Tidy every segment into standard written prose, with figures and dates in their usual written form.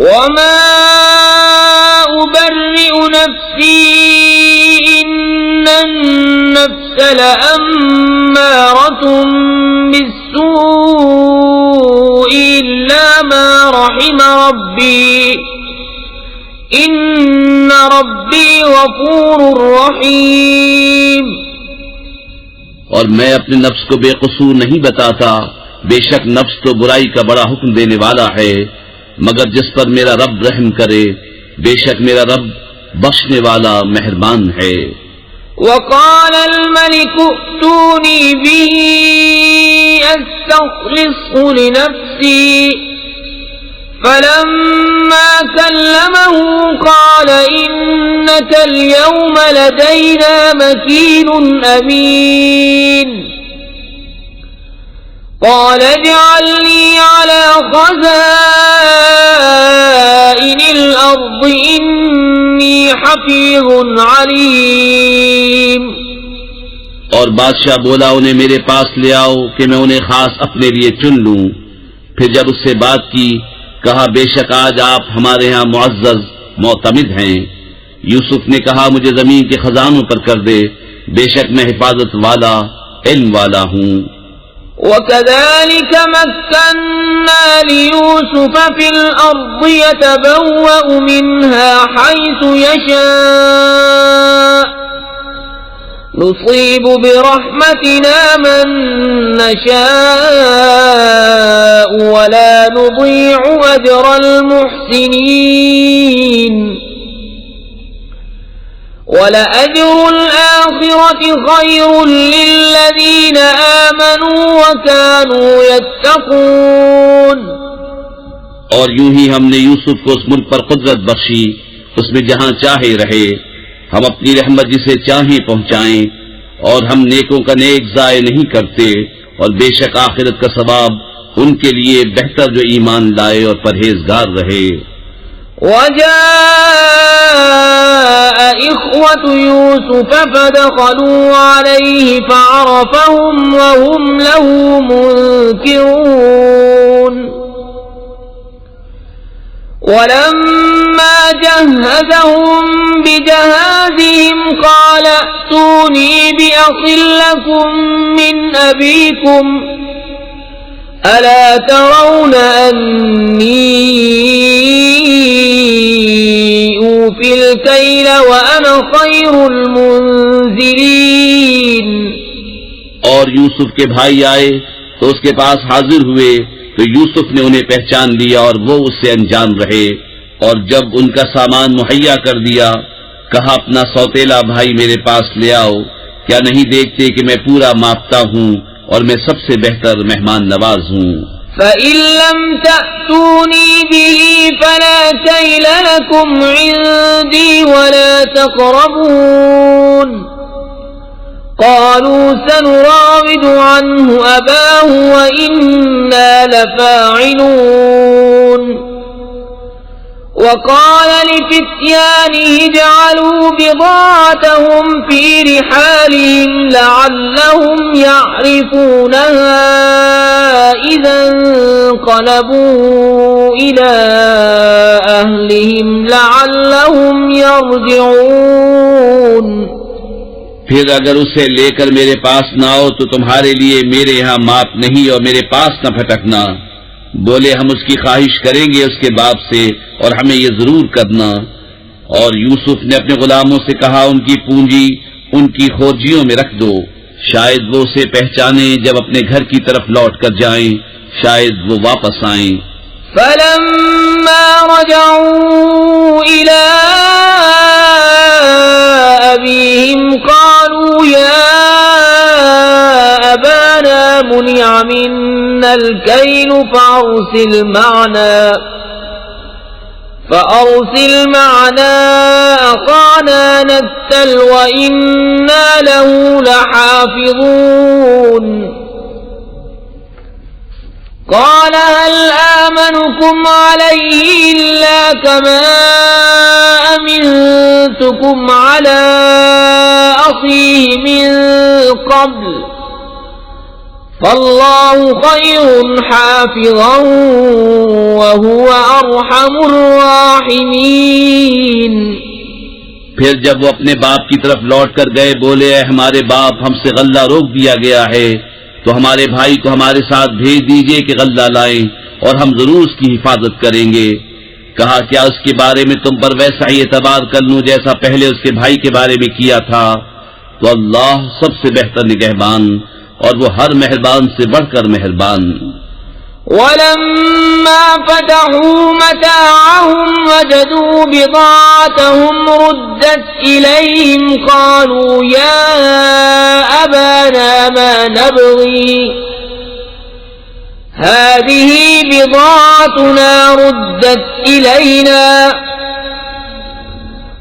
وما أبرئ نفسي إن النفس لأمارة بالسوء إلا ما رحم ربي إن ربي غفور رحيم۔ اور میں اپنے نفس کو بے قصور نہیں بتاتا، بے شک نفس تو برائی کا بڑا حکم دینے والا ہے، مگر جس پر میرا رب رحم کرے، بے شک میرا رب بخشنے والا مہربان ہے۔ وقال الملك ائتوني به استخلصه لنفسي فلما كلمه قال إنك اليوم لدينا مكين أمين قال اجعلني على خزائن الأرض إني حفيظ عليم۔ اور بادشاہ بولا انہیں میرے پاس لے آؤ کہ میں انہیں خاص اپنے لیے چن لوں۔ پھر جب اس سے بات کی، کہا بے شک آج آپ ہمارے ہاں معزز معتمد ہیں۔ یوسف نے کہا مجھے زمین کے خزانوں پر کر دے، بے شک میں حفاظت والا علم والا ہوں۔ وَكَذَلِكَ مَكَّنَّا لِيُوسُفَ فِي الْأَرْضِ يَتَبَوَّأُ مِنْهَا حَيْثُ يَشَاءُ نُصِيبُ بِرَحْمَتِنَا مَن نَّشَاءُ وَلَا نُضِيعُ أَجْرَ الْمُحْسِنِينَ۔ وَلَأَجْرُ الْآخِرَةِ خَيْرٌ لِّلَّذِينَ آمَنُوا وَكَانُوا يَتَّقُونَ۔ اور یوں ہی ہم نے یوسف کو اس ملک پر قدرت بخشی، اس میں جہاں چاہے رہے، ہم اپنی رحمت جسے چاہیں پہنچائیں، اور ہم نیکوں کا نیک ضائع نہیں کرتے، اور بے شک آخرت کا ثواب ان کے لیے بہتر جو ایمان لائے اور پرہیزگار رہے۔ وجاء إخوة يوسف فدخلوا عليه فعرفهم وهم له منكرون ولما جهزهم بجهازهم قال ائتوني بأخ لكم من أبيكم ألا ترون أني أوفي الكيل وأنا خير المنزلين۔ اور یوسف کے بھائی آئے تو اس کے پاس حاضر ہوئے تو یوسف نے انہیں پہچان لیا اور وہ اس سے انجان رہے، اور جب ان کا سامان مہیا کر دیا کہا اپنا سوتیلا بھائی میرے پاس لے آؤ، کیا نہیں دیکھتے کہ میں پورا ماپتا ہوں اور میں سب سے بہتر مہمان نواز ہوں۔ فَإِن لَّمْ تَأْتُونِي بِهِ فَلَا كَيْلَ لَكُمْ عِندِي وَلَا تَقْرَبُونَ قَالُوا سَنُرَاوِدُ عَنْهُ أَبَاهُ وَإِنَّا لَفَاعِلُونَ وقال لفتيانه اجعلوا بضاعتهم في رحالهم لعلهم يعرفونها إذا انقلبوا إلى أهلهم لعلهم يرجعون۔ پھر اگر اسے لے کر میرے پاس نہ آؤ تو تمہارے لیے میرے ہاں ماپ نہیں اور میرے پاس نہ پھٹکنا۔ بولے ہم اس کی خواہش کریں گے اس کے باپ سے اور ہمیں یہ ضرور کرنا۔ اور یوسف نے اپنے غلاموں سے کہا ان کی پونجی ان کی خورجیوں میں رکھ دو، شاید وہ اسے پہچانیں جب اپنے گھر کی طرف لوٹ کر جائیں، شاید وہ واپس آئیں۔ فلما رجعوا إلى أبيهم قالوا يا أبانا منع منا الكيل فأرسل معنا أخانا نكتل وإنا له لحافظون۔ قال هل آمنكم عليه إلا كما أمنتكم على أخيه من قبل فالله خير حافظا وهو أرحم الراحمين۔ پھر جب وہ اپنے باپ کی طرف لوٹ کر گئے بولے اے ہمارے باپ ہم سے غلہ روک دیا گیا ہے تو ہمارے بھائی کو ہمارے ساتھ بھیج دیجئے کہ غلہ لائیں اور ہم ضرور اس کی حفاظت کریں گے۔ کہا کیا اس کے بارے میں تم پر ویسا ہی اعتبار کر لوں جیسا پہلے اس کے بھائی کے بارے میں کیا تھا؟ تو اللہ سب سے بہتر نگہبان اور وہ ہر مہربان سے بڑھ کر مہربان۔ ولما فتحوا متاعهم وجدوا بضاعتهم ردت إليهم قالوا يا أبانا ما نبغي هذه بضاعتنا ردت إلينا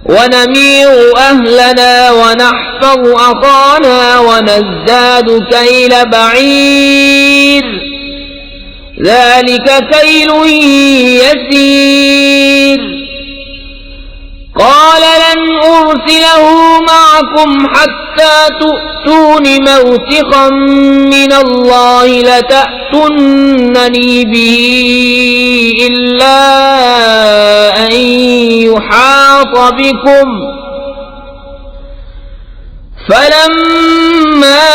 ونمير أهلنا ونحفظ أخانا ونزداد كيل بعير ذلك كيل يسير قال لن أرسله معكم حتى تؤتون موثقا من الله لتأتونني به إلا أن يحاط بكم فلما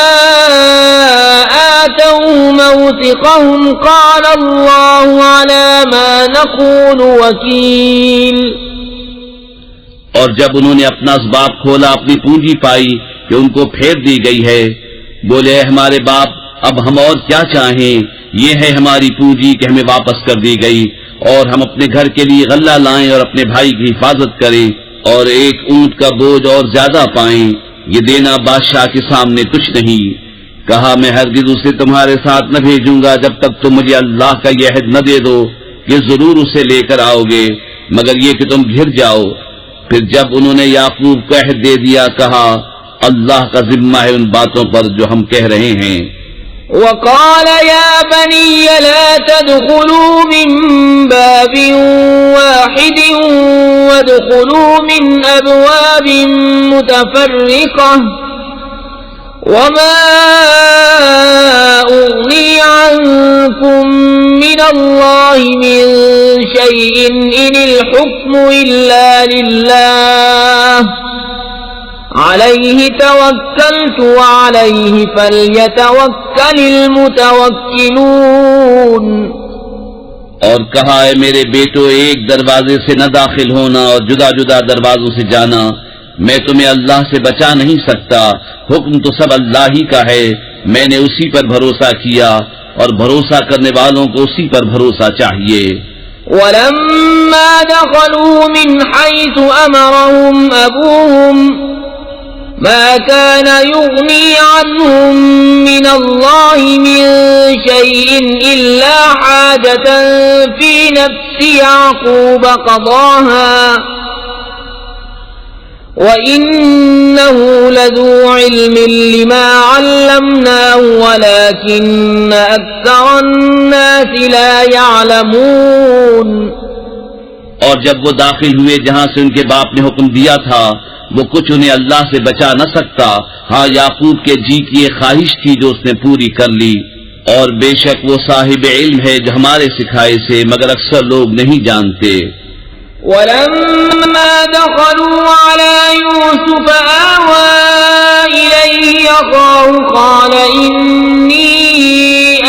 آتوا موثقهم قال الله على ما نقول وكيل۔ اور جب انہوں نے اپنا اسباب کھولا اپنی پونجی پائی کہ ان کو پھیر دی گئی ہے بولے اے ہمارے باپ اب ہم اور کیا چاہیں، یہ ہے ہماری پونجی کہ ہمیں واپس کر دی گئی اور ہم اپنے گھر کے لیے غلہ لائیں اور اپنے بھائی کی حفاظت کریں اور ایک اونٹ کا بوجھ اور زیادہ پائیں، یہ دینا بادشاہ کے سامنے کچھ نہیں۔ کہا میں ہرگز اسے تمہارے ساتھ نہ بھیجوں گا جب تک تم مجھے اللہ کا یہ عہد نہ دے دو کہ ضرور اسے لے کر آؤ گے مگر یہ کہ تم گھر جاؤ۔ پھر جب انہوں نے یعقوب کو عہد دے دیا کہا اللہ کا ذمہ ہے ان باتوں پر جو ہم کہہ رہے ہیں۔ وقال يا بني لا تدخلوا من باب واحد وادخلوا من أبواب متفرقة وما أغني عنكم من الله من شيء إن الحكم إلا لله عليه توكلت وعليه فليتوكل المتوكلون۔ اور کہا اے میرے بیٹو ایک دروازے سے نہ داخل ہونا اور جدا جدا دروازوں سے جانا، میں تمہیں اللہ سے بچا نہیں سکتا، حکم تو سب اللہ ہی کا ہے، میں نے اسی پر بھروسہ کیا اور بھروسہ کرنے والوں کو اسی پر بھروسہ چاہیے۔ ولما دخلوا من حيث أمرهم أبوهم ما كان يغني عنهم من الله من شيء إلا حاجة في نفس يعقوب قضاها وَإِنَّهُ لَذُو عِلْمٍ لِمَا عَلَّمْنَاهُ وَلَكِنَّ أَكْثَرَ النَّاسِ لَا يَعْلَمُونَ۔ اور جب وہ داخل ہوئے جہاں سے ان کے باپ نے حکم دیا تھا وہ کچھ انہیں اللہ سے بچا نہ سکتا، ہاں یعقوب کے جی کی ایک خواہش تھی جو اس نے پوری کر لی، اور بے شک وہ صاحب علم ہے جو ہمارے سکھائے سے مگر اکثر لوگ نہیں جانتے۔ ولما دخلوا على يوسف آوى إليه أخاه قال إني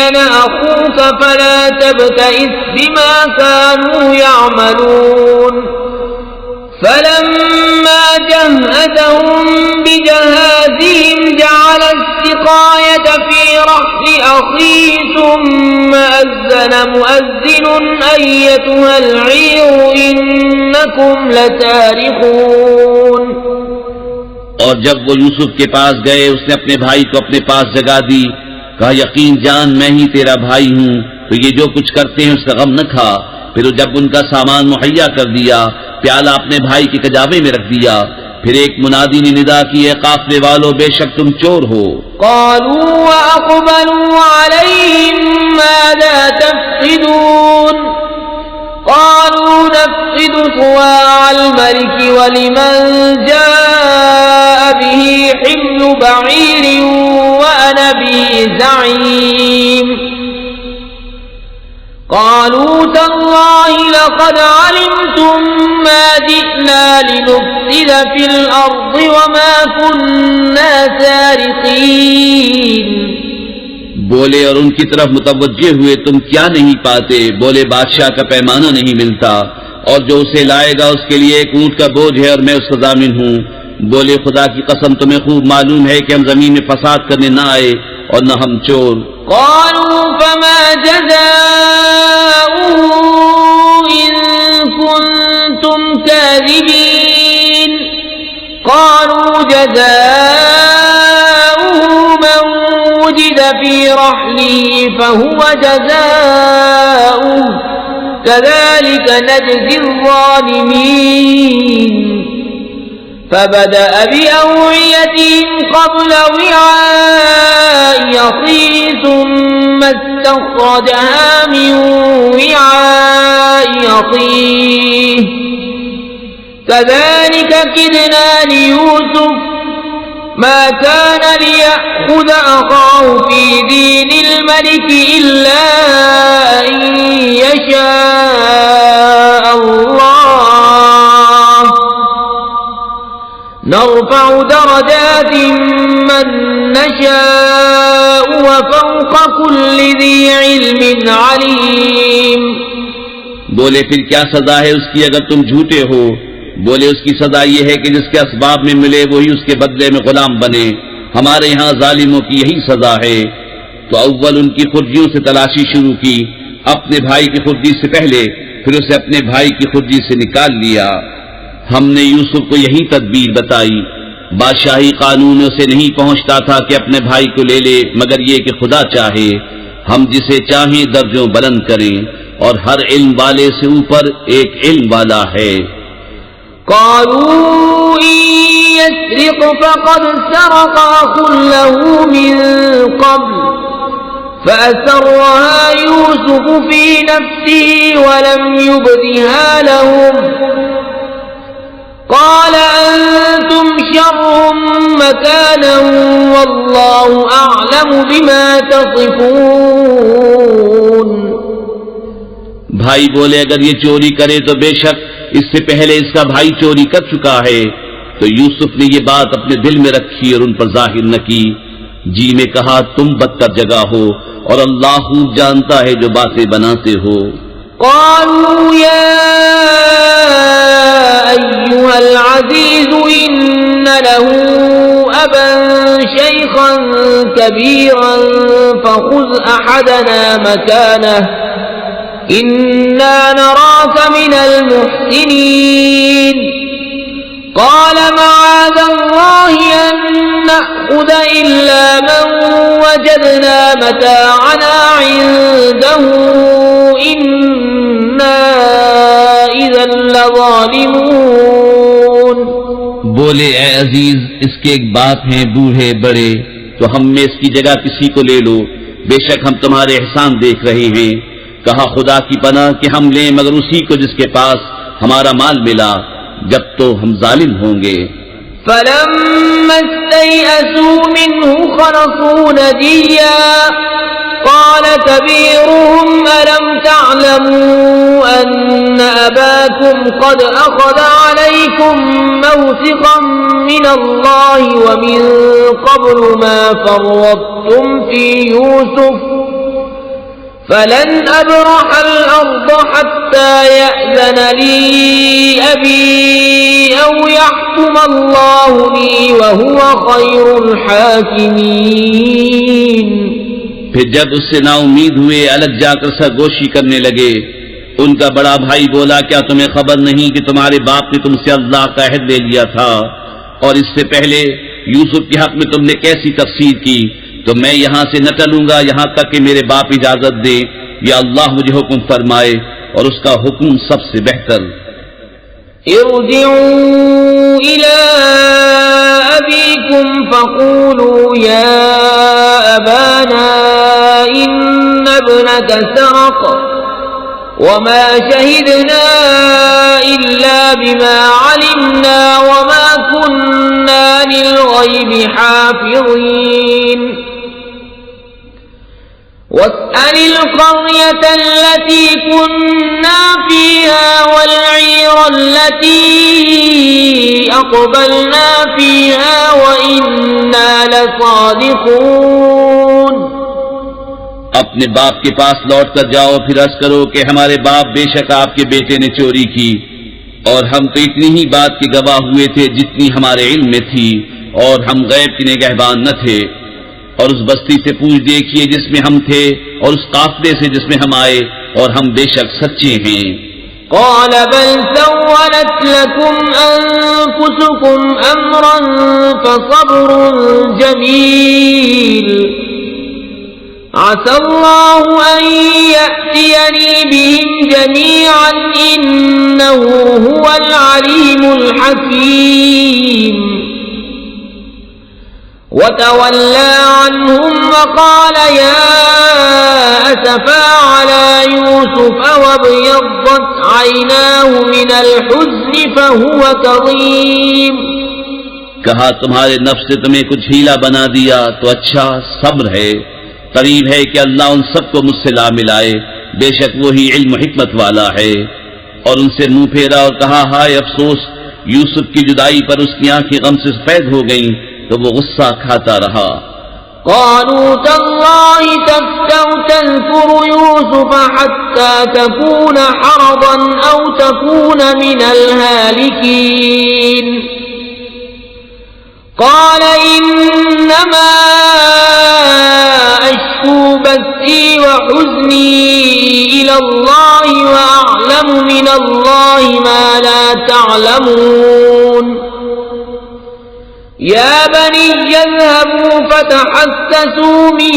أنا أخوك فلا تبتئس بما كانوا يعملون فلما جهزهم بجهازهم جعل السقاية في رحل أخيه ثم أذن مؤذن أيتها العير إنكم لسارقون۔ اور جب وہ یوسف کے پاس گئے اس نے اپنے بھائی کو اپنے پاس جگا دی، کہا یقین جان میں ہی تیرا بھائی ہوں، تو یہ جو کچھ کرتے ہیں اس کا غم نہ کھا۔ پھر جب ان کا سامان مہیا کر دیا پیالہ اپنے بھائی کے کجاوے میں رکھ دیا، پھر ایک منادی نے ندا کی اے قافلے والو بے شک تم چور ہو۔ قالوا وأقبلوا عليهم ماذا تفقدون قالوا نفقد صواع الملك ولمن جاء به حمل بعير أنا به زعيم قالوا تالله لقد علمتم ما جئنا لنفسد في الأرض وما كنا سارقين. بولے اور ان کی طرف متوجہ ہوئے تم کیا نہیں پاتے؟ بولے بادشاہ کا پیمانہ نہیں ملتا اور جو اسے لائے گا اس کے لیے ایک اونٹ کا بوجھ ہے اور میں اس کا ضامن ہوں. بولے خدا کی قسم تمہیں خوب معلوم ہے کہ ہم زمین میں فساد کرنے نہ آئے اور نہ ہم چور. قالوا فما جزاؤه إن كنتم كاذبين. قالوا جزاؤه من وجد في رحله فهو جزاؤه كذلك نجزي الظالمين. فبدأ بأوعيتهم قبل وعاء أخيه ثم استخرجها من وعاء أخيه كذلك كدنا ليوسف ما كان ليأخذ أخاه في دين الملك إلا أن يشاء الله نرفع درجات من نشاء وفوق كل ذي علم عليم. بولے پھر کیا سزا ہے اس کی اگر تم جھوٹے ہو؟ بولے اس کی سزا یہ ہے کہ جس کے اسباب میں ملے وہی اس کے بدلے میں غلام بنے. ہمارے ہاں ظالموں کی یہی سزا ہے. تو اول ان کی خرجیوں سے تلاشی شروع کی اپنے بھائی کی خرجی سے پہلے، پھر اسے اپنے بھائی کی خرجی سے نکال لیا. ہم نے یوسف کو یہی تدبیر بتائی. بادشاہی قانون اسے نہیں پہنچتا تھا کہ اپنے بھائی کو لے لے مگر یہ کہ خدا چاہے ہم جسے چاہیں درجوں بلند کریں اور ہر علم والے سے اوپر ایک علم والا ہے. قالوا إن يسرق فقد سرق أخ له من قبل فأسرها يوسف في نفسه ولم يبدها لهم قال أنتم شر مكانا والله أعلم بما تصفون. بھائی بولے اگر یہ چوری کرے تو بے شک اس سے پہلے اس کا بھائی چوری کر چکا ہے. تو یوسف نے یہ بات اپنے دل میں رکھی اور ان پر ظاہر نہ کی. جی میں کہا تم بدتر جگہ ہو اور اللہ خوب جانتا ہے جو باتیں بناتے ہو. قالوا يا أيها العزيز إن له أبا شيخا كبيرا فخذ أحدنا مكانه إنا نراك من المحسنين. قال معاذ الله أن نأخذ إلا من وجدنا متاعنا عنده إنا إذا لظالمون. بولے اے عزیز اس کے ایک باپ ہیں بوڑھے بڑے تو ہم میں اس کی جگہ کسی کو لے لو. بے شک ہم تمہارے احسان دیکھ رہے ہیں. کہا خدا کی پناہ کہ ہم لیں مگر اسی کو جس کے پاس ہمارا مال ملا جب تو ہم ظالم ہوں گے. فلما استيئسوا منه خلصوا نجيا قال كبيرهم ألم تعلموا أن أباكم قد أخذ عليكم موثقا من الله ومن قبل ما فرطتم في يوسف فلن أبرح الأرض حتى يأذن لي أبي أو يحكم الله لي وهو خير الحاكمين. پھر جب اس سے نا امید ہوئے الگ جا کر سرگوشی کرنے لگے. ان کا بڑا بھائی بولا کیا تمہیں خبر نہیں کہ تمہارے باپ نے تم سے اللہ کا عہد لے لیا تھا اور اس سے پہلے یوسف کے حق میں تم نے کیسی تفسیر کی؟ تو میں یہاں سے نہ ٹلوں گا یہاں تک کہ میرے باپ اجازت دے یا اللہ مجھے حکم فرمائے اور اس کا حکم سب سے بہتر. ارجعوا إلى أبيكم فقولوا يا أبانا إن ابنك سرق وما شهدنا إلا بما علمنا وما كنا للغيب حافظين. واسأل القرية التي كنا فيها والعير التي أقبلنا فيها وإنا لصادقون. اپنے باپ کے پاس لوٹ کر جاؤ، پھر عرض کرو کہ ہمارے باپ بے شک آپ کے بیٹے نے چوری کی، اور ہم تو اتنی ہی بات کے گواہ ہوئے تھے جتنی ہمارے علم میں تھی، اور ہم غیب کے نگہبان نہ تھے. اور اس بستی سے پوچھ دیکھیے جس میں ہم تھے، اور اس قافلے سے جس میں ہم آئے، اور ہم بے شک سچے ہیں. قال بل سولت لكم أنفسكم أمرا فصبر جميل عسى الله أن يأتيني بهم جميعا إنه هو العليم الحكيم. وتولى عنهم وقال يا أسفا على يوسف وابيضت عيناه من الحزن فهو كظيم. کہا تمہارے نفس نے تمہیں کچھ ہیلا بنا دیا تو اچھا، صبر ہے، قریب ہے کہ اللہ ان سب کو مجھ سے لا ملائے، بے شک وہی علم و حکمت والا ہے. اور ان سے منہ پھیرا اور کہا ہائے افسوس، یوسف کی جدائی پر اس کی آنکھیں غم سے سفید ہو گئیں تو وہ غصہ کھاتا رہا. قالوا تالله تفتأ تذكر يوسف حتى تكون حرضا أو تكون من الهالكين. قال إنما أشكو بثي وحزني إلى الله وأعلم من الله ما لا تعلمون. يا بني اذهبوا فتحسسوا من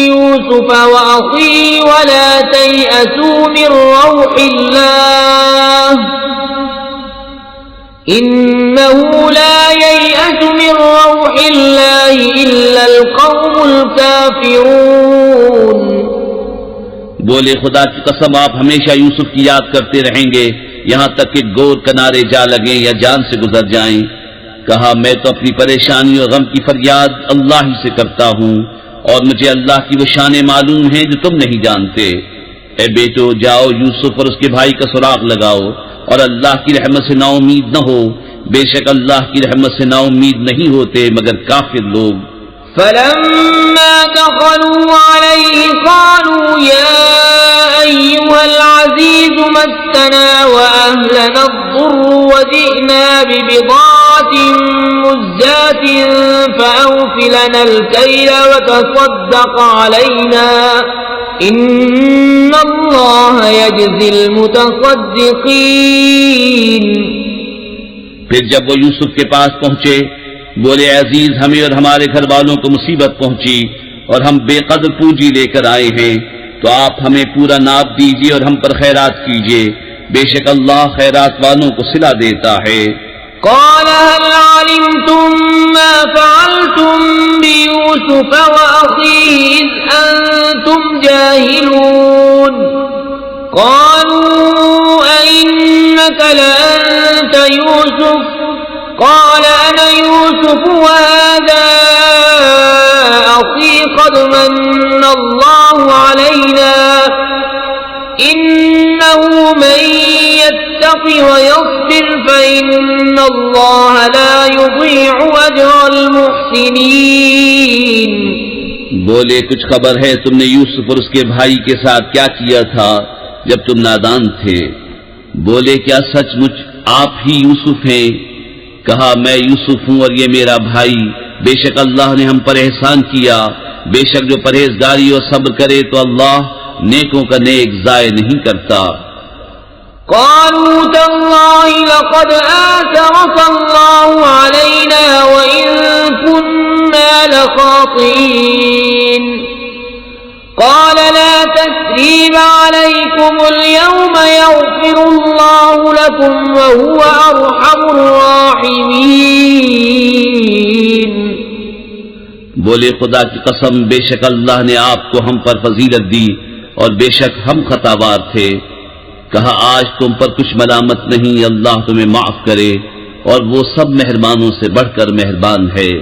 يوسف وأخيه ولا تيأسوا من روح الله إنه لا ييأس من روح الله إلا القوم الكافرون. بولے خدا کی قسم آپ ہمیشہ یوسف کی یاد کرتے رہیں گے یہاں تک کہ گور کنارے جا لگیں یا جان سے گزر جائیں. کہا میں تو اپنی پریشانی اور غم کی فریاد اللہ ہی سے کرتا ہوں، اور مجھے اللہ کی وہ شانیں معلوم ہیں جو تم نہیں جانتے. اے بیٹو جاؤ یوسف اور اس کے بھائی کا سراغ لگاؤ، اور اللہ کی رحمت سے نا امید نہ ہو، بے شک اللہ کی رحمت سے نا امید نہیں ہوتے مگر کافر لوگ. فلما دخلوا عليه قالوا يا أيها العزيز مسنا وأهلنا الضر وجئنا ببضاعة مزجاة فأوف لنا الكيل وتصدق علينا إن الله يجزي المتصدقين. پھر جب وہ یوسف کے پاس پہنچے بولے عزیز ہمیں اور ہمارے گھر والوں کو مصیبت پہنچی اور ہم بے قدر پونجی لے کر آئے ہیں، تو آپ ہمیں پورا ناپ دیجیے اور ہم پر خیرات کیجیے، بے شک اللہ خیرات والوں کو صلہ دیتا ہے. قال هل علمتم ما فعلتم بيوسف وأخيه إذ أنتم جاهلون. قالوا أئنك لأنت يوسف قال أنا يوسف وهذا أخي قد من الله علينا إنه من يتق ويصبر فإن الله لا يضيع أجر المحسنين. بولے کچھ خبر ہے تم نے یوسف اور اس کے بھائی کے ساتھ کیا کیا تھا جب تم نادان تھے؟ بولے کیا سچ مچ آپ ہی یوسف ہیں؟ کہا میں یوسف ہوں اور یہ میرا بھائی، بے شک اللہ نے ہم پر احسان کیا، بے شک جو پرہیزگاری اور صبر کرے تو اللہ نیکوں کا نیک ضائع نہیں کرتا. قالوا تالله لقد آثرك الله علينا وإن كنا لخاطئين. قال لا تثريب عليكم اليوم يغفر الله لكم وهو أرحم الراحمين. بولے خدا کی قسم بے شک اللہ نے آپ کو ہم پر فضیلت دی اور بے شک ہم خطاوار تھے. کہا آج تم پر کچھ ملامت نہیں، اللہ تمہیں معاف کرے اور وہ سب مہربانوں سے بڑھ کر مہربان ہے.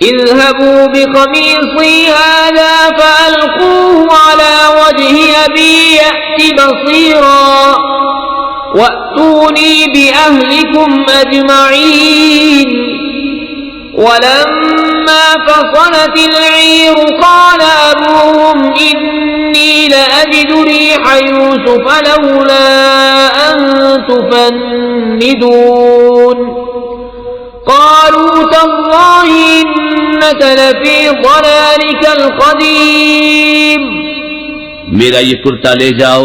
اذهبوا بقميصي هذا فألقوه على وجه أبي يأت بصيرا وأتوني بأهلكم أجمعين ولما فصلت العير قال أبوهم إني لأجد ريح يوسف لولا أن تفندون قالوا تالله إنك لفي ضلالك القديم. میرا یہ کرتا لے جاؤ،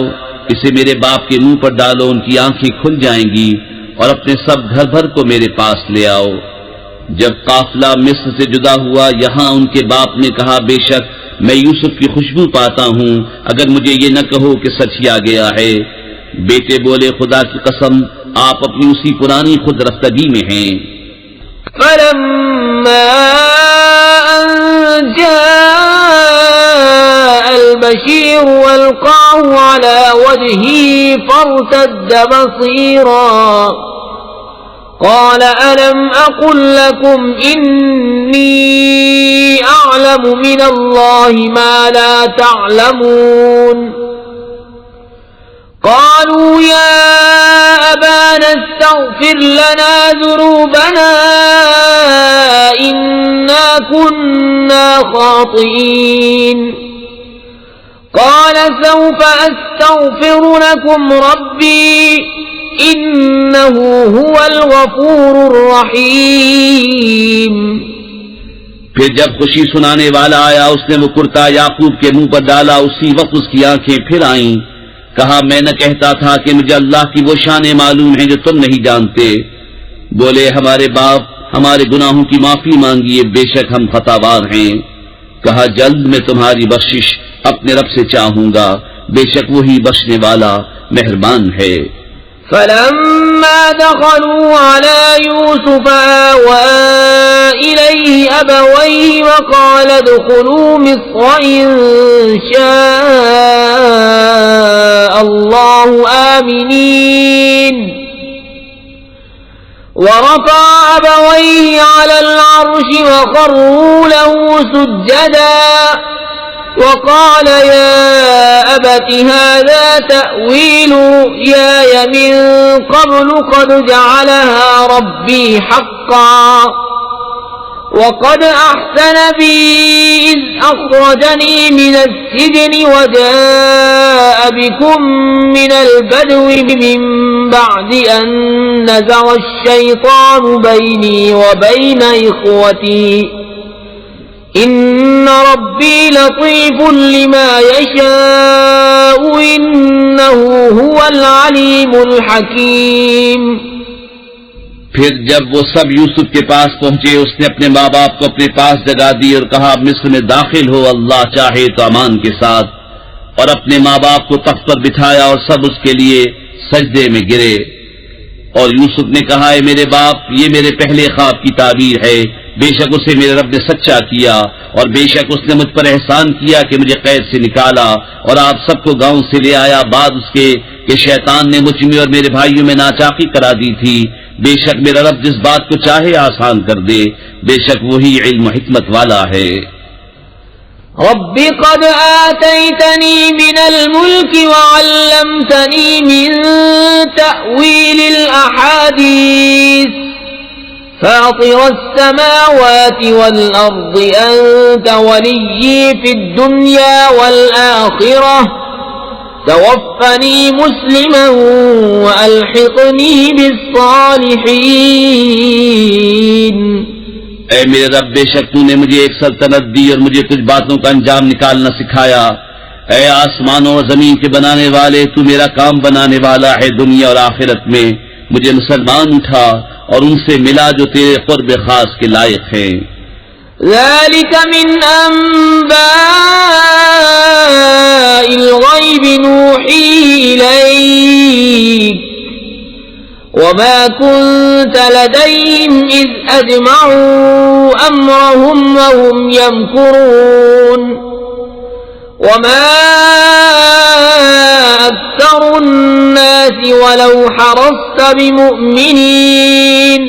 اسے میرے باپ کے منہ پر ڈالو، ان کی آنکھیں کھل جائیں گی، اور اپنے سب گھر بھر کو میرے پاس لے آؤ. جب قافلہ مصر سے جدا ہوا، یہاں ان کے باپ نے کہا بے شک میں یوسف کی خوشبو پاتا ہوں، اگر مجھے یہ نہ کہو کہ سچ ہی آ گیا ہے. بیٹے بولے خدا کی قسم آپ اپنی اسی پرانی خود رفتگی میں ہیں. فلما أن جاء البشير والقاه على وجهه فارتد بصيرا قال ألم أقل لكم إني أعلم من الله ما لا تعلمون قالوا يا أبانا استغفر لنا ذنوبنا إنا كنا خاطئين قال سوف أستغفر لكم ربي إنه هو الغفور الرحيم. پھر جب خوشی سنانے والا آیا، اس نے وہ کرتا یعقوب کے منہ پر ڈالا، اسی وقت اس کی آنکھیں پھر آئیں. کہا میں نہ کہتا تھا کہ مجھے اللہ کی وہ شانیں معلوم ہیں جو تم نہیں جانتے. بولے ہمارے باپ ہمارے گناہوں کی معافی مانگیے، بے شک ہم خطاوار ہیں. کہا جلد میں تمہاری بخشش اپنے رب سے چاہوں گا، بے شک وہی بخشنے والا مہربان ہے. فلما دخلوا على يوسف آوى إليه أبويه وقال ادخلوا مصر إن شاء الله آمنين ورفع أبويه على العرش وخروا له سجدا وقال يا أبت هذا تأويل رؤياي من قبل قد جعلها ربي حقا وقد أحسن بي إذ أخرجني من السجن وجاء بكم من البدو من بعد أن نزغ الشيطان بيني وبين إخوتي إن ربي لطيف لما يشاء إنه هو العليم الحكيم. پھر جب وہ سب یوسف کے پاس پہنچے، اس نے اپنے ماں باپ کو اپنے پاس جگا دی اور کہا مصر میں داخل ہو، اللہ چاہے تو امان کے ساتھ. اور اپنے ماں باپ کو تخت پر بٹھایا اور سب اس کے لیے سجدے میں گرے. اور یوسف نے کہا اے میرے باپ، یہ میرے پہلے خواب کی تعبیر ہے، بے شک اسے میرے رب نے سچا کیا، اور بے شک اس نے مجھ پر احسان کیا کہ مجھے قید سے نکالا اور آپ سب کو گاؤں سے لے آیا، بعد اس کے کہ شیطان نے مجھ میں اور میرے بھائیوں میں ناچاقی کرا دی تھی. بے شک میرا رب جس بات کو چاہے آسان کر دے، بے شک وہی علم و حکمت والا ہے. رب قد آتيتني من الملك وعلمتني من تأويل الأحاديث فاطر السماوات والأرض أنت ولي في الدنيا والآخرة توفني مسلما وألحقني بالصالحين. اے میرے رب، بے شک تو نے مجھے ایک سلطنت دی اور مجھے کچھ باتوں کا انجام نکالنا سکھایا. اے آسمانوں اور زمین کے بنانے والے، تو میرا کام بنانے والا ہے دنیا اور آخرت میں. مجھے مسلمان اٹھا اور ان سے ملا جو تیرے قرب خاص کے لائق ہیں. ذلك من أنباء الغيب نوحيه إليك وما كنت لديهم إذ أجمعوا أمرهم وهم يمكرون وما أكثر الناس ولو حرصت بمؤمنين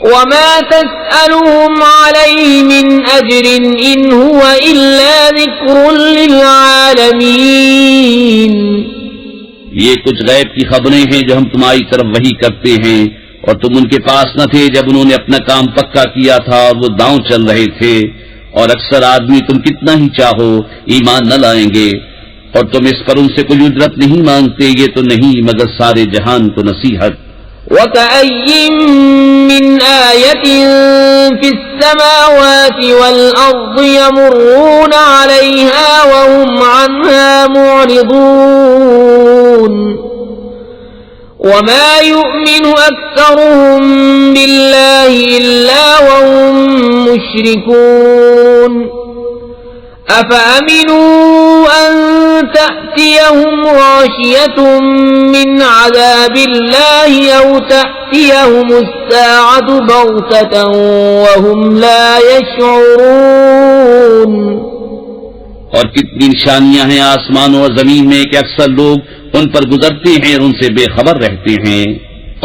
وما تسألهم عليه من أجر إن هو إلا ذكر للعالمين. یہ کچھ غیب کی خبریں ہیں جو ہم تمہاری طرف وحی کرتے ہیں، اور تم ان کے پاس نہ تھے جب انہوں نے اپنا کام پکا کیا تھا اور وہ داؤں چل رہے تھے، اور اکثر آدمی تم کتنا ہی چاہو ایمان نہ لائیں گے، اور تم اس پر ان سے کوئی اجرت نہیں مانگتے، یہ تو نہیں مگر سارے جہان کو نصیحت. وَكَأَيٍّ مِّنْ آيَةٍ فِي السَّمَاوَاتِ وَالْأَرْضِ يَمُرُّونَ عَلَيْهَا وَهُمْ عَنْهَا مُعْرِضُونَ وَمَا يُؤْمِنُ أَكْثَرُهُم بِاللَّهِ إِلَّا وَهُم مُّشْرِكُونَ. أَفَأَمِنُوا أَن تَأْتِيَهُمْ غَاشِيَةٌ مِّنْ عَذَابِ اللَّهِ أَوْ تَأْتِيَهُمُ السَّاعَةُ بَغْتَةً وَهُمْ لَا يَشْعُرُونَ. اور کتنی نشانیاں ہیں آسمانوں اور زمین میں کہ اکثر لوگ ان پر گزرتے ہیں اور ان سے بے خبر رہتے ہیں،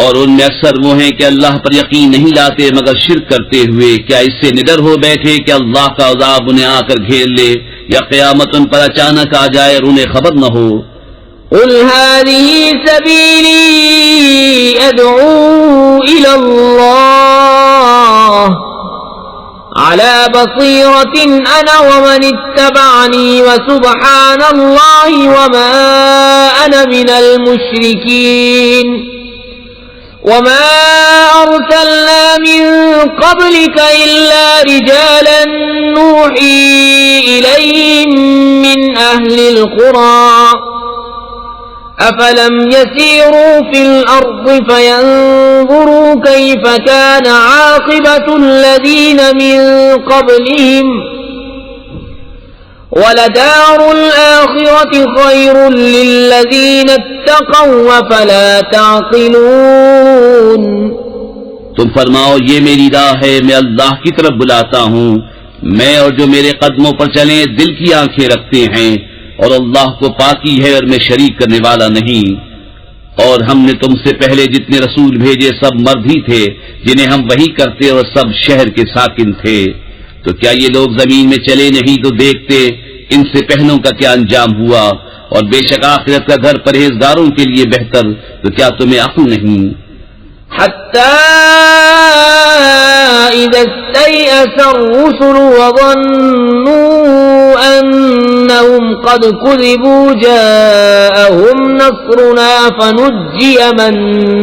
اور ان میں اکثر وہ ہیں کہ اللہ پر یقین نہیں لاتے مگر شرک کرتے ہوئے. کیا اس سے نڈر ہو بیٹھے کہ اللہ کا عذاب انہیں آ کر گھیر لے، یا قیامت ان پر اچانک آ جائے اور انہیں خبر نہ ہو؟ قل هذه سبيلي أدعو إلى الله على بصيرة أنا ومن اتبعني وسبحان الله وما أنا من المشركين. وما أرسلنا من قبلك إلا رجالا نوحي إليهم من أهل القرى أفلم يسيروا في الأرض فينظروا كيف كان عاقبة الذين من قبلهم وَلَدَارُ الْآخِرَةِ خَيْرٌ لِّلَّذِينَ اتَّقَوْا أَفَلَا تَعْقِلُونَ. تم فرماؤ یہ میری راہ ہے، میں اللہ کی طرف بلاتا ہوں، میں اور جو میرے قدموں پر چلیں دل کی آنکھیں رکھتے ہیں، اور اللہ کو پاکی ہے اور میں شریک کرنے والا نہیں. اور ہم نے تم سے پہلے جتنے رسول بھیجے سب مرد ہی تھے جنہیں ہم وحی کرتے اور سب شہر کے ساکن تھے. تو کیا یہ لوگ زمین میں چلے نہیں تو دیکھتے ان سے پہلوں کا کیا انجام ہوا، اور بے شک آخرت کا گھر پرہیزگاروں کے لیے بہتر. تو کیا تمہیں عقل نہیں؟ حتى إذا استيأس الرسل وظنوا أنهم قد كذبوا جاءهم نصرنا فنجي من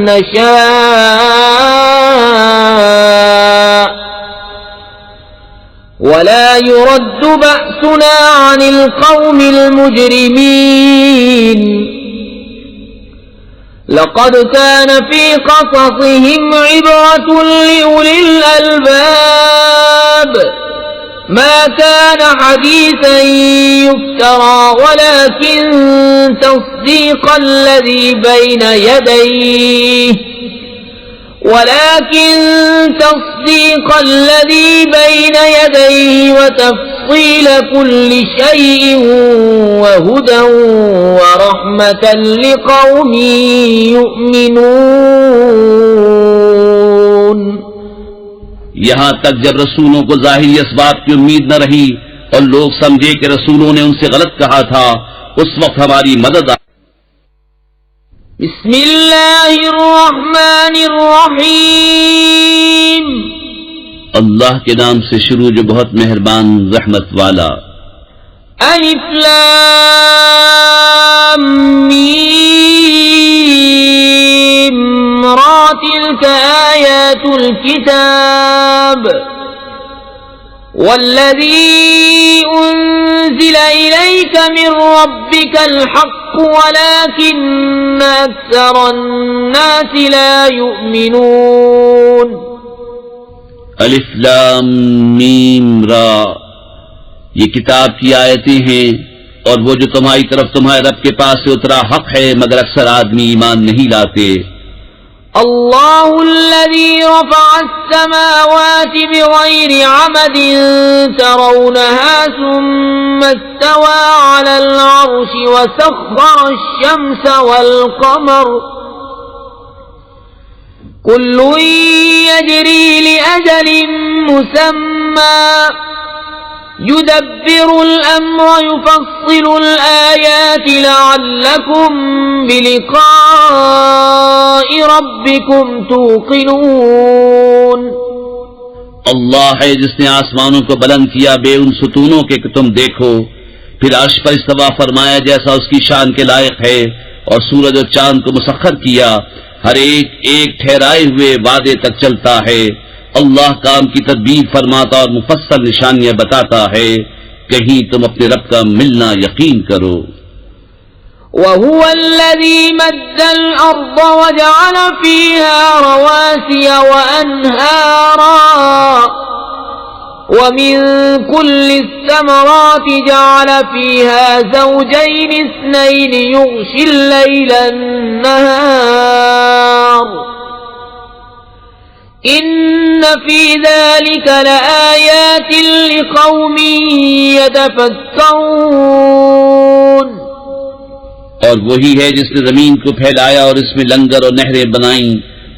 نشاء ولا يرد بأسنا عن القوم المجرمين. لقد كان في قصصهم عبرة لأولي الألباب ما كان حديثا يفترى ولكن تصديق الذي بين يديه وتفصيل كل شيء وهدى ورحمة لقوم يؤمنون. یہاں تک جب رسولوں کو ظاہری اسباب کی امید نہ رہی اور لوگ سمجھے کہ رسولوں نے ان سے غلط کہا تھا، اس وقت ہماری مدد بسم اللہ الرحمن الرحیم. اللہ کے نام سے شروع جو بہت مہربان رحمت والا. الف لام میم را تلک آیات الكتاب والذی انزل الیک من ربک الحق ولكن اکثر الناس لا یؤمنون. الف لام میم را، یہ کتاب کی آیتیں ہیں، اور وہ جو تمہاری طرف تمہارے رب کے پاس سے اترا حق ہے مگر اکثر آدمی ایمان نہیں لاتے. اللہ الذی رفع السماوات بغیر عمد ترونها ثم استوى على العرش وسخر الشمس والقمر كل يجري لأجل مسمى يدبر الأمر يفصل الآيات لعلكم بلقاء ربكم توقنون. اللہ ہے جس نے آسمانوں کو بلند کیا بے ان ستونوں کے کہ تم دیکھو، پھر عرش پر استوا فرمایا جیسا اس کی شان کے لائق ہے، اور سورج اور چاند کو مسخر کیا، ہر ایک ایک ٹھہرائے ہوئے وعدے تک چلتا ہے. اللہ کام کی تدبیر فرماتا اور مفصل نشانیاں بتاتا ہے، کہیں تم اپنے رب کا ملنا یقین کرو. وهو الذي مد الأرض وجعل فيها رواسي وأنهارا ومن كل الثمرات جعل فيها زوجين اثنين يغشي الليل النهار إن في ذلك لآيات لقوم يتفكرون. اور وہی ہے جس نے زمین کو پھیلایا اور اس میں لنگر اور نہریں بنائیں،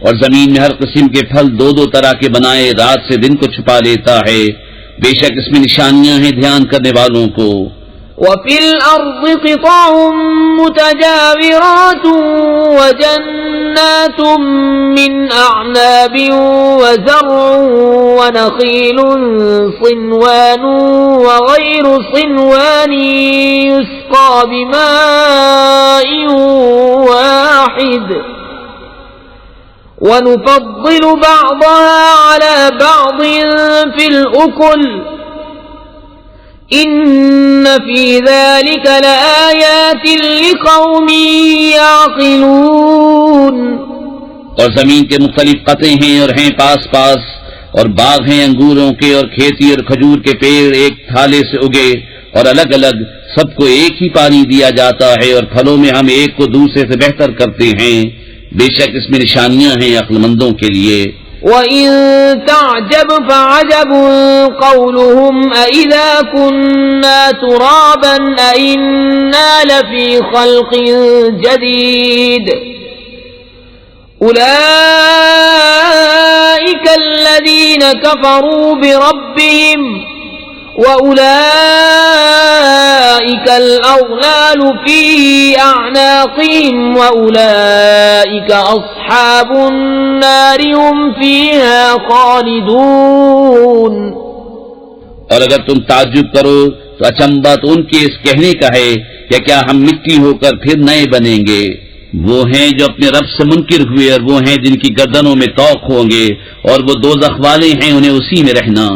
اور زمین میں ہر قسم کے پھل دو دو طرح کے بنائے، رات سے دن کو چھپا لیتا ہے، بے شک اس میں نشانیاں ہیں دھیان کرنے والوں کو. وفي الأرض قطع متجاورات وجنات من أعناب وزرع ونخيل صنوان وغير صنوان يسقى بماء واحد ونفضل بعضها على بعض في الأكل إن في ذلك لآيات لقوم يعقلون. اور زمین کے مختلف قطعے ہیں اور ہیں پاس پاس، اور باغ ہیں انگوروں کے اور کھیتی اور کھجور کے پیڑ ایک تھالے سے اگے اور الگ الگ، سب کو ایک ہی پانی دیا جاتا ہے، اور پھلوں میں ہم ایک کو دوسرے سے بہتر کرتے ہیں، بے شک اس میں نشانیاں ہیں عقل مندوں کے لیے. وَإِن تَعْجَبْ فَعَجَبٌ قَوْلُهُمْ أَإِذَا كُنَّا تُرَابًا أَإِنَّا لَفِي خَلْقٍ جَدِيدٍ أُولَئِكَ الَّذِينَ كَفَرُوا بِرَبِّهِمْ وَأُولَئِكَ الْأَغْلَالُ فِي أَعْنَاقِهِمْ وَأُولَئِكَ أَصْحَابُ النَّارِ هُمْ فِيهَا خَالِدُونَ. اور اگر تم تعجب کرو تو اچنبا تو ان کے اس کہنے کا ہے کہ کیا ہم مٹی ہو کر پھر نئے بنیں گے. وہ ہیں جو اپنے رب سے منکر ہوئے، اور وہ ہیں جن کی گردنوں میں طوق ہوں گے، اور وہ دوزخ والے ہیں، انہیں اسی میں رہنا.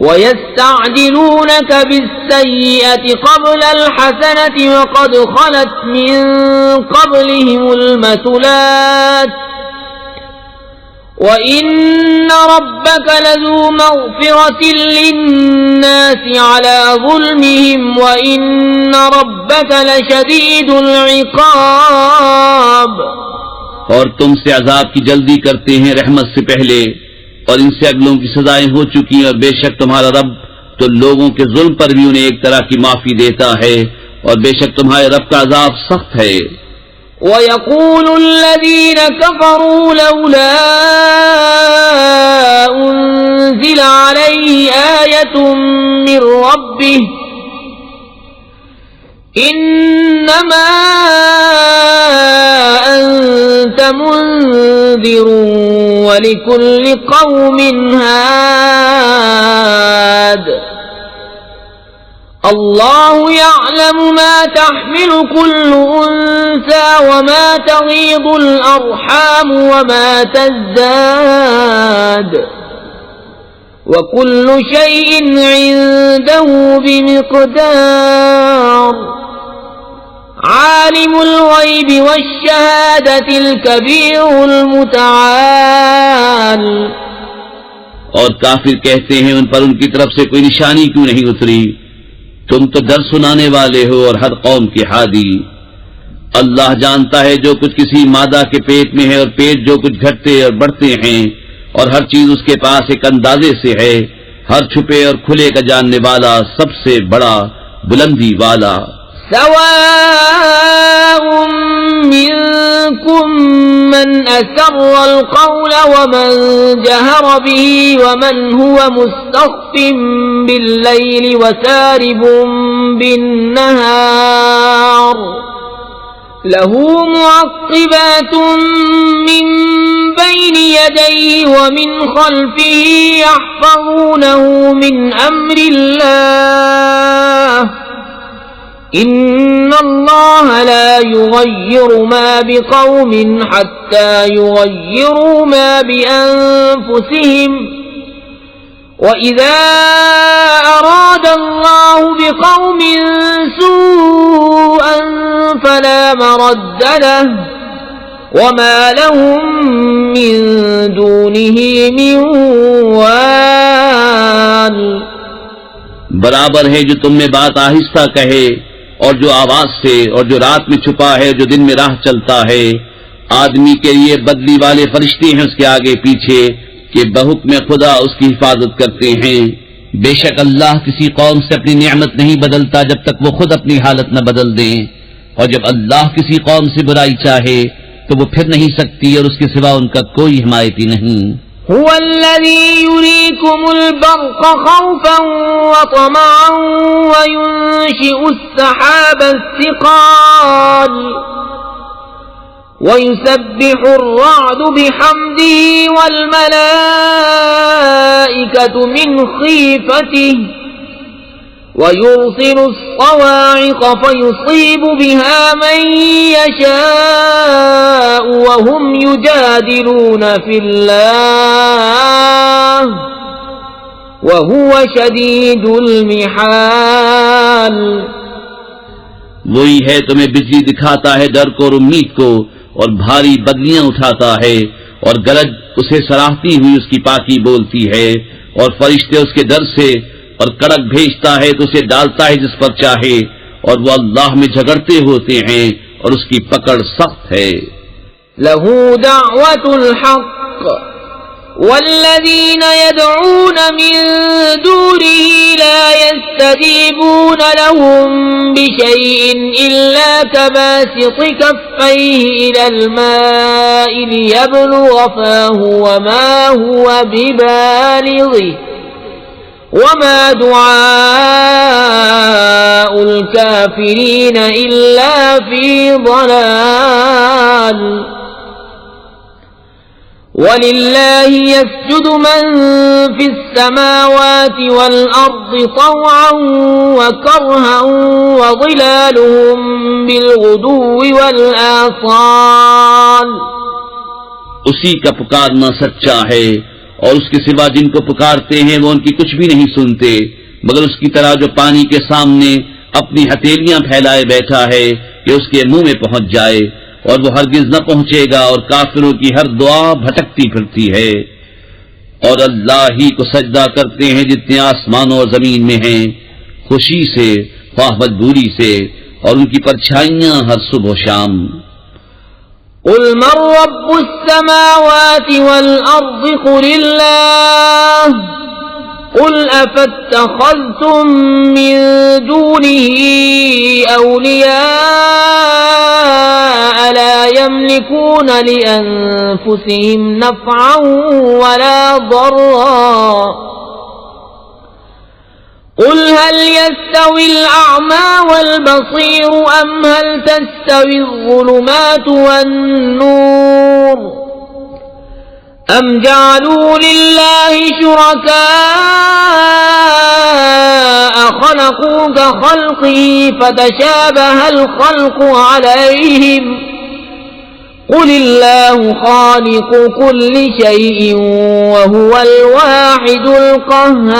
وَيَسْتَعْجِلُونَكَ بِالسَّيِّئَةِ قَبْلَ الْحَسَنَةِ وَقَدْ خَلَتْ مِن قَبْلِهِمُ الْمَثُلَاتُ وَإِنَّ رَبَّكَ لَذُو مَغْفِرَةٍ لِلنَّاسِ عَلَى ظُلْمِهِمْ وَإِنَّ رَبَّكَ لَشَدِيدُ الْعِقَابِ. اور تم سے عذاب کی جلدی کرتے ہیں رحمت سے پہلے، اور ان سے اگلوں کی سزائیں ہو چکی ہیں، اور بے شک تمہارا رب تو لوگوں کے ظلم پر بھی انہیں ایک طرح کی معافی دیتا ہے، اور بے شک تمہارے رب کا عذاب سخت ہے. وَيَقُولُ الَّذِينَ كَفَرُوا لَوْلَا أُنزِلَ عَلَيْهِ آيَةٌ مِّن رَّبِّهِ إِنَّمَا أَنتَ مُنذِرٌ وَلِكُلِّ قَوْمٍ هَادٍ. الله يعلم ما تحمل كل أنثى وما تغيض الأرحام وما تزداد وكل شيء عنده بمقدار. عالم الغيب والشهادة الكبير المتعال. اور کافر کہتے ہیں ان پر ان کی طرف سے کوئی نشانی کیوں نہیں اتری؟ تم تو ڈر سنانے والے ہو اور ہر قوم کے ہادی. اللہ جانتا ہے جو کچھ کسی مادہ کے پیٹ میں ہے، اور پیٹ جو کچھ گھٹتے اور بڑھتے ہیں، اور ہر چیز اس کے پاس ایک اندازے سے ہے. ہر چھپے اور کھلے کا جاننے والا، سب سے بڑا، بلندی والا. سواء منكم من أسر القول ومن جهر به ومن هو مستخف بالليل وسارب بالنهار له معقبات من بين يديه ومن خلفه يحفظونه من أمر الله إن الله لا يغير ما بقوم حتى يغيروا ما بأنفسهم وإذا أراد الله بقوم سوءا فلا مرد له وما لهم من دونه من وال. برابر ہے جو تم میں بات آہستہ کہے اور جو آواز سے، اور جو رات میں چھپا ہے جو دن میں راہ چلتا ہے. آدمی کے لیے بدلی والے فرشتے ہیں اس کے آگے پیچھے کہ بحکم خدا اس کی حفاظت کرتے ہیں. بے شک اللہ کسی قوم سے اپنی نعمت نہیں بدلتا جب تک وہ خود اپنی حالت نہ بدل دیں، اور جب اللہ کسی قوم سے برائی چاہے تو وہ پھر نہیں سکتی اور اس کے سوا ان کا کوئی حمایتی نہیں. هو الذي يريكم البرق خوفا وطمعا وينشئ السحاب الثقال ويسبح الرعد بحمده والملائكة من خيفته ويرسل الصواعق فيصيب بها من يشاء وهم يجادلون في الله وهو شديد المحال. وہی ہے تمہیں بجلی دکھاتا ہے ڈر کو اور امید کو، اور بھاری بدلیاں اٹھاتا ہے، اور گرج اسے سراہتی ہوئی اس کی پاکی بولتی ہے، اور فرشتے اس کے ڈر سے، اور کڑک بھیجتا ہے تو اسے ڈالتا ہے جس پر چاہے، اور وہ اللہ میں جھگڑتے ہوتے ہیں اور اس کی پکڑ سخت ہے. له دعوة الحق والذين يدعون من دونه لا يستجيبون لهم بشيء إلا كباسط كفيه إلى الماء ليبلغ فاه وما هو ببالغه وما دعاء الكافرين إلا في ضلال. وَلِلَّهِ يَسْجُدُ مَن فِي السَّمَاوَاتِ وَالْأَرْضِ طَوْعًا وَكَرْهًا وَظِلَالُهُم بِالْغُدُوِّ وَالْآصَالِ. اسی کا پکارنا سچا ہے، اور اس کے سوا جن کو پکارتے ہیں وہ ان کی کچھ بھی نہیں سنتے، مگر اس کی طرح جو پانی کے سامنے اپنی ہتھیلیاں پھیلائے بیٹھا ہے کہ اس کے منہ میں پہنچ جائے، اور وہ ہرگز نہ پہنچے گا، اور کافروں کی ہر دعا بھٹکتی پھرتی ہے. اور اللہ ہی کو سجدہ کرتے ہیں جتنے آسمانوں اور زمین میں ہیں، خوشی سے خواہ مجبوری سے، اور ان کی پرچھائیاں ہر صبح و شام. قل من رب السماوات والأرض قل الله قل أفاتخذتم من دونه أولياء لا يملكون لأنفسهم نفعا ولا ضرا قل هل يستوي الأعمى والبصير أم هل تستوي الظلمات والنور أم جعلوا لله شركاء خلقوا كخلقه فتشابه الخلق عليهم قل الله خالق كل شيء وهو الواحد القهار.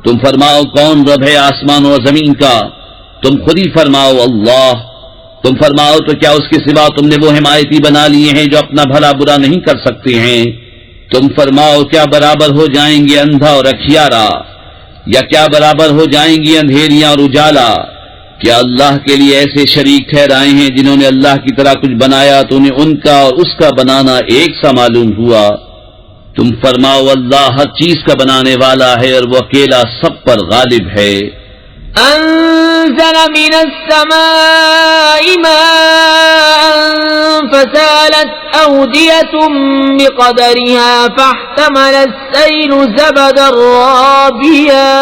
تم فرماؤ کون رب ہے آسمان اور زمین کا؟ تم خود ہی فرماؤ اللہ. تم فرماؤ تو کیا اس کے سوا تم نے وہ حمایتی بنا لیے ہیں جو اپنا بھلا برا نہیں کر سکتے ہیں؟ تم فرماؤ کیا برابر ہو جائیں گے اندھا اور اکھیارا، یا کیا برابر ہو جائیں گی اندھیریاں اور اجالا؟ کیا اللہ کے لیے ایسے شریک ٹھہرائے ہیں جنہوں نے اللہ کی طرح کچھ بنایا تو انہیں ان کا اور اس کا بنانا ایک سا معلوم ہوا؟ تم فرماؤ اللہ ہر چیز کا بنانے والا ہے اور وہ اکیلا سب پر غالب ہے. أنزل من السماء ماء فسالت أودية بقدرها فاحتمل السيل زبدا رابيا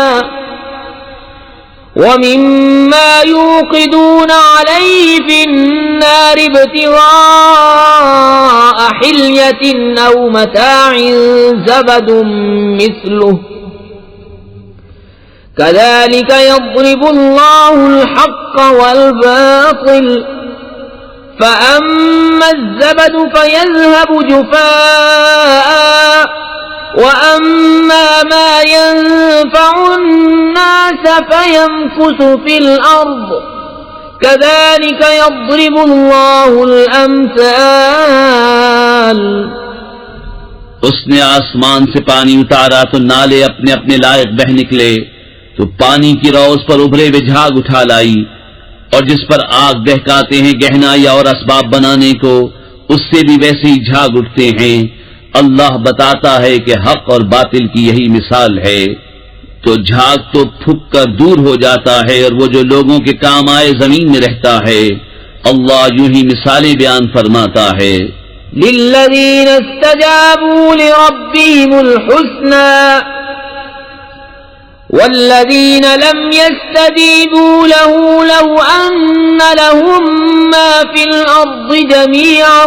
ومما يوقدون عليه في النار ابتغاء حلية أو متاع زبد مثله كذلك يضرب الله الحق والباطل فأما الزبد فيذهب جفاء وأما ما ينفع الناس فيمكث في الأرض كذلك يضرب الله الأمثال. اس نے آسمان سے پانی اتارا تو نالے اپنے اپنے لائق بہ نکلے، تو پانی کی رو اس پر ابھرے ہوئے جھاگ اٹھا لائی، اور جس پر آگ دہکاتے ہیں گہنا یا اور اسباب بنانے کو، اس سے بھی ویسے ہی جھاگ اٹھتے ہیں. اللہ بتاتا ہے کہ حق اور باطل کی یہی مثال ہے. تو جھاگ تو پھک کر دور ہو جاتا ہے، اور وہ جو لوگوں کے کام آئے زمین میں رہتا ہے. اللہ یوں ہی مثالیں بیان فرماتا ہے. للذین استجابوا لربهم الحسنى والذين لم يستجيبوا له لو أن لهم ما في الأرض جميعا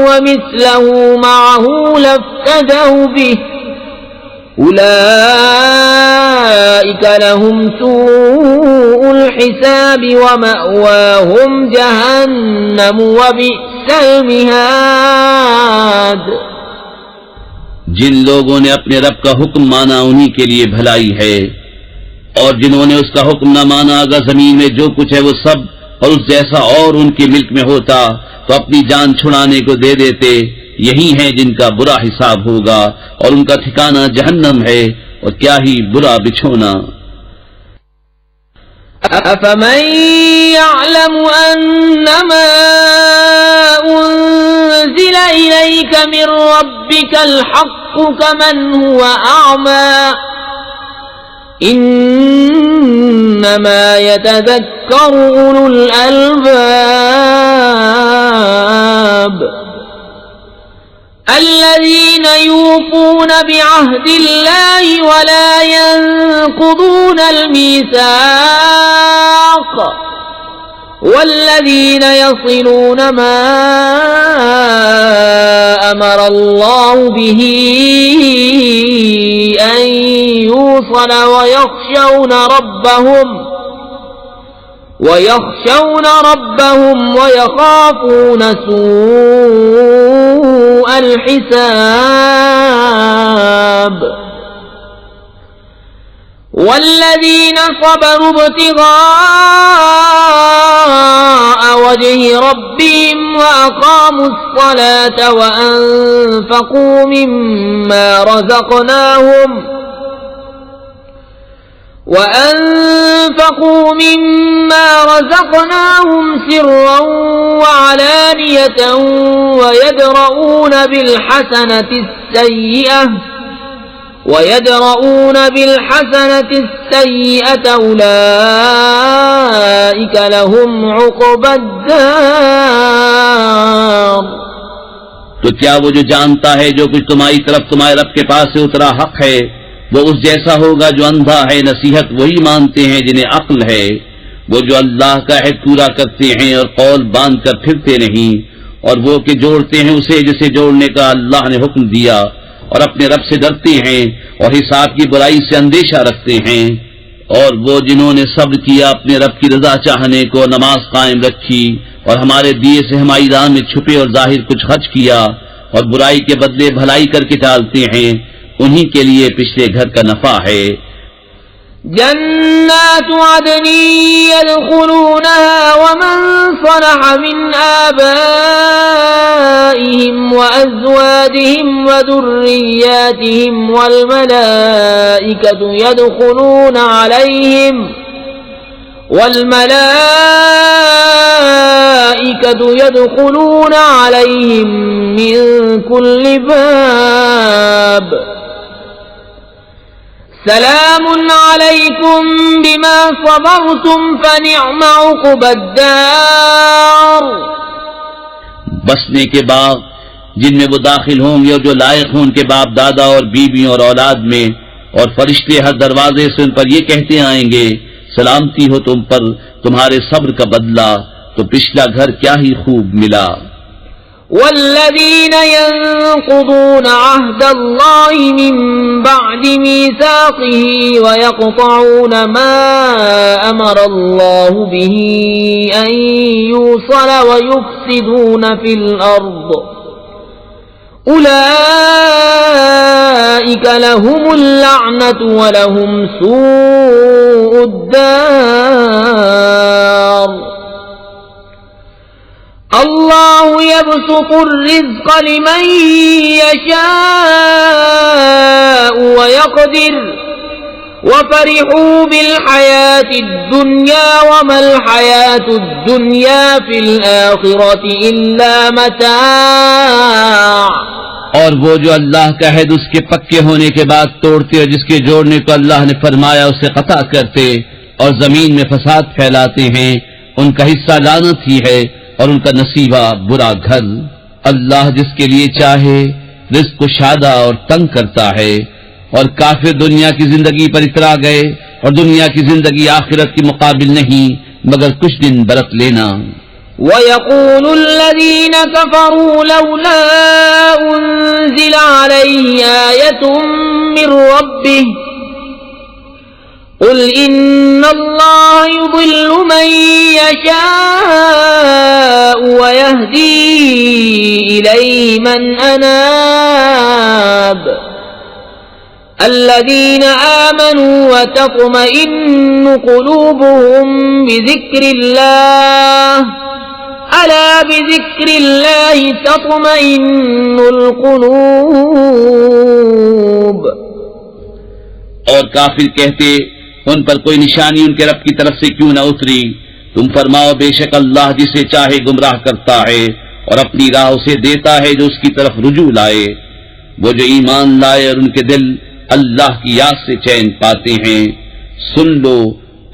ومثله معه لافتدوا به أولئك لهم سوء الحساب ومأواهم جهنم وبئس المهاد. جن لوگوں نے اپنے رب کا حکم مانا انہی کے لیے بھلائی ہے، اور جنہوں نے اس کا حکم نہ مانا اگر زمین میں جو کچھ ہے وہ سب اور اس جیسا اور ان کے ملک میں ہوتا تو اپنی جان چھڑانے کو دے دیتے. یہی ہیں جن کا برا حساب ہوگا اور ان کا ٹھکانہ جہنم ہے، اور کیا ہی برا بچھونا. أفمن يعلم أنما أنزل إليك من ربك الحق كمن هو أعمى إنما يتذكر أولو الألباب الذين يوفون بعهد الله ولا ينقضون الميثاق والذين يصلون ما أمر الله به أن يوصل ويخشون ربهم ويخافون سوء الحساب والذين صبروا ابتغاء وجه ربهم وأقاموا الصلاة وأنفقوا مما رزقناهم سرا وعلانية ويدرؤون بالحسنة السيئة أولئك لهم عقبى الدار. تو کیا وہ جو جانتا ہے جو کچھ تمہاری طرف تمہارے رب کے پاس سے اترا حق ہے وہ اس جیسا ہوگا جو اندھا ہے؟ نصیحت وہی مانتے ہیں جنہیں عقل ہے، وہ جو اللہ کا عہد پورا کرتے ہیں اور قول باندھ کر پھرتے نہیں، اور وہ کہ جوڑتے ہیں اسے جسے جوڑنے کا اللہ نے حکم دیا، اور اپنے رب سے ڈرتے ہیں اور حساب کی برائی سے اندیشہ رکھتے ہیں، اور وہ جنہوں نے صبر کیا اپنے رب کی رضا چاہنے کو، نماز قائم رکھی اور ہمارے دیے سے ہماری راہ میں چھپے اور ظاہر کچھ خرچ کیا، اور برائی کے بدلے بھلائی کر کے ٹالتے ہیں، انہی کے لیے پچھلے گھر کا نفع ہے. جنات عدن يدخلونها ومن صلح من آبائهم وأزواجهم وذرياتهم والملائكة يدخلون عليهم من كل باب سلام عليكم بما صبرتم فنعم عقبى الدار. بسنے کے باغ جن میں وہ داخل ہوں گے اور جو لائق ہوں ان کے باپ دادا اور بیویوں اور اولاد میں، اور فرشتے ہر دروازے سے ان پر یہ کہتے آئیں گے سلامتی ہو تم پر، تمہارے صبر کا بدلہ تو پچھلا گھر کیا ہی خوب ملا. والذين ينقضون عهد الله من بعد ميثاقه ويقطعون ما أمر الله به أن يوصل ويفسدون في الأرض أولئك لهم اللعنة ولهم سوء الدار. اللہ يبسط الرزق لمن يشاء ويقدر وفرحوا بالحياة الدنيا وما الحياة الدنيا في الآخرة إلا متاع. اور وہ جو اللہ کا عہد اس کے پکے ہونے کے بعد توڑتے اور جس کے جوڑنے کو اللہ نے فرمایا اسے قطع کرتے اور زمین میں فساد پھیلاتے ہیں، ان کا حصہ لعنت ہی ہے اور ان کا نصیبہ برا گھر. اللہ جس کے لیے چاہے رزق کو شادہ اور تنگ کرتا ہے، اور کافر دنیا کی زندگی پر اترا گئے اور دنیا کی زندگی آخرت کے مقابل نہیں مگر کچھ دن برت لینا. وَيَقُولُ الَّذِينَ كَفَرُوا لَوْلَا أُنزِلَ عَلَيْهِ آيَةٌ مِّن رَّبِّهِ قُلْ إِنَّ اللَّهَ يُضِلُّ مَن يَشَاءُ وَيَهْدِي إِلَيْهِ مَنْ أَنَابَ. الَّذِينَ آمَنُوا وَتَطْمَئِنُّ قُلُوبُهُم بِذِكْرِ اللَّهِ أَلَا بِذِكْرِ اللَّهِ تَطْمَئِنُّ الْقُلُوبُ. اور کافر کہتے ان پر کوئی نشانی ان کے رب کی طرف سے کیوں نہ اتری؟ تم فرماؤ بے شک اللہ جسے چاہے گمراہ کرتا ہے اور اپنی راہ اسے دیتا ہے جو اس کی طرف رجوع لائے. وہ جو ایمان لائے اور ان کے دل اللہ کی یاد سے چین پاتے ہیں، سن لو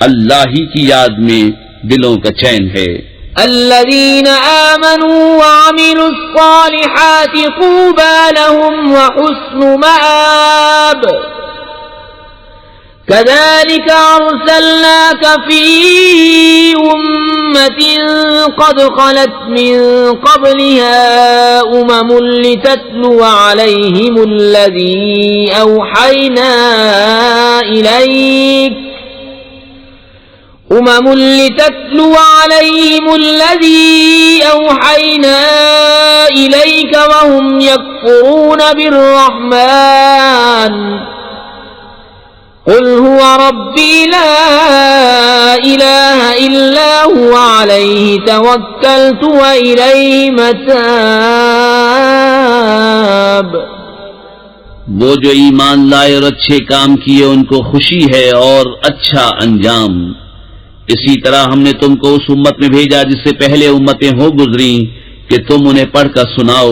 اللہ ہی کی یاد میں دلوں کا چین ہے. الذين آمنوا وعملوا الصالحات طوبى لهم وحسن مآب. كذلك أرسلناك في أمة قد خلت من قبلها لتتلو عليهم الذي أوحينا إليك وهم يكفرون بالرحمن قل هو ربي لا إله إلا هو عليه توكلت وإليه متاب. وہ جو ایمان لائے اور اچھے کام کیے ان کو خوشی ہے اور اچھا انجام. اسی طرح ہم نے تم کو اس امت میں بھیجا جس سے پہلے امتیں ہو گزری کہ تم انہیں پڑھ کر سناؤ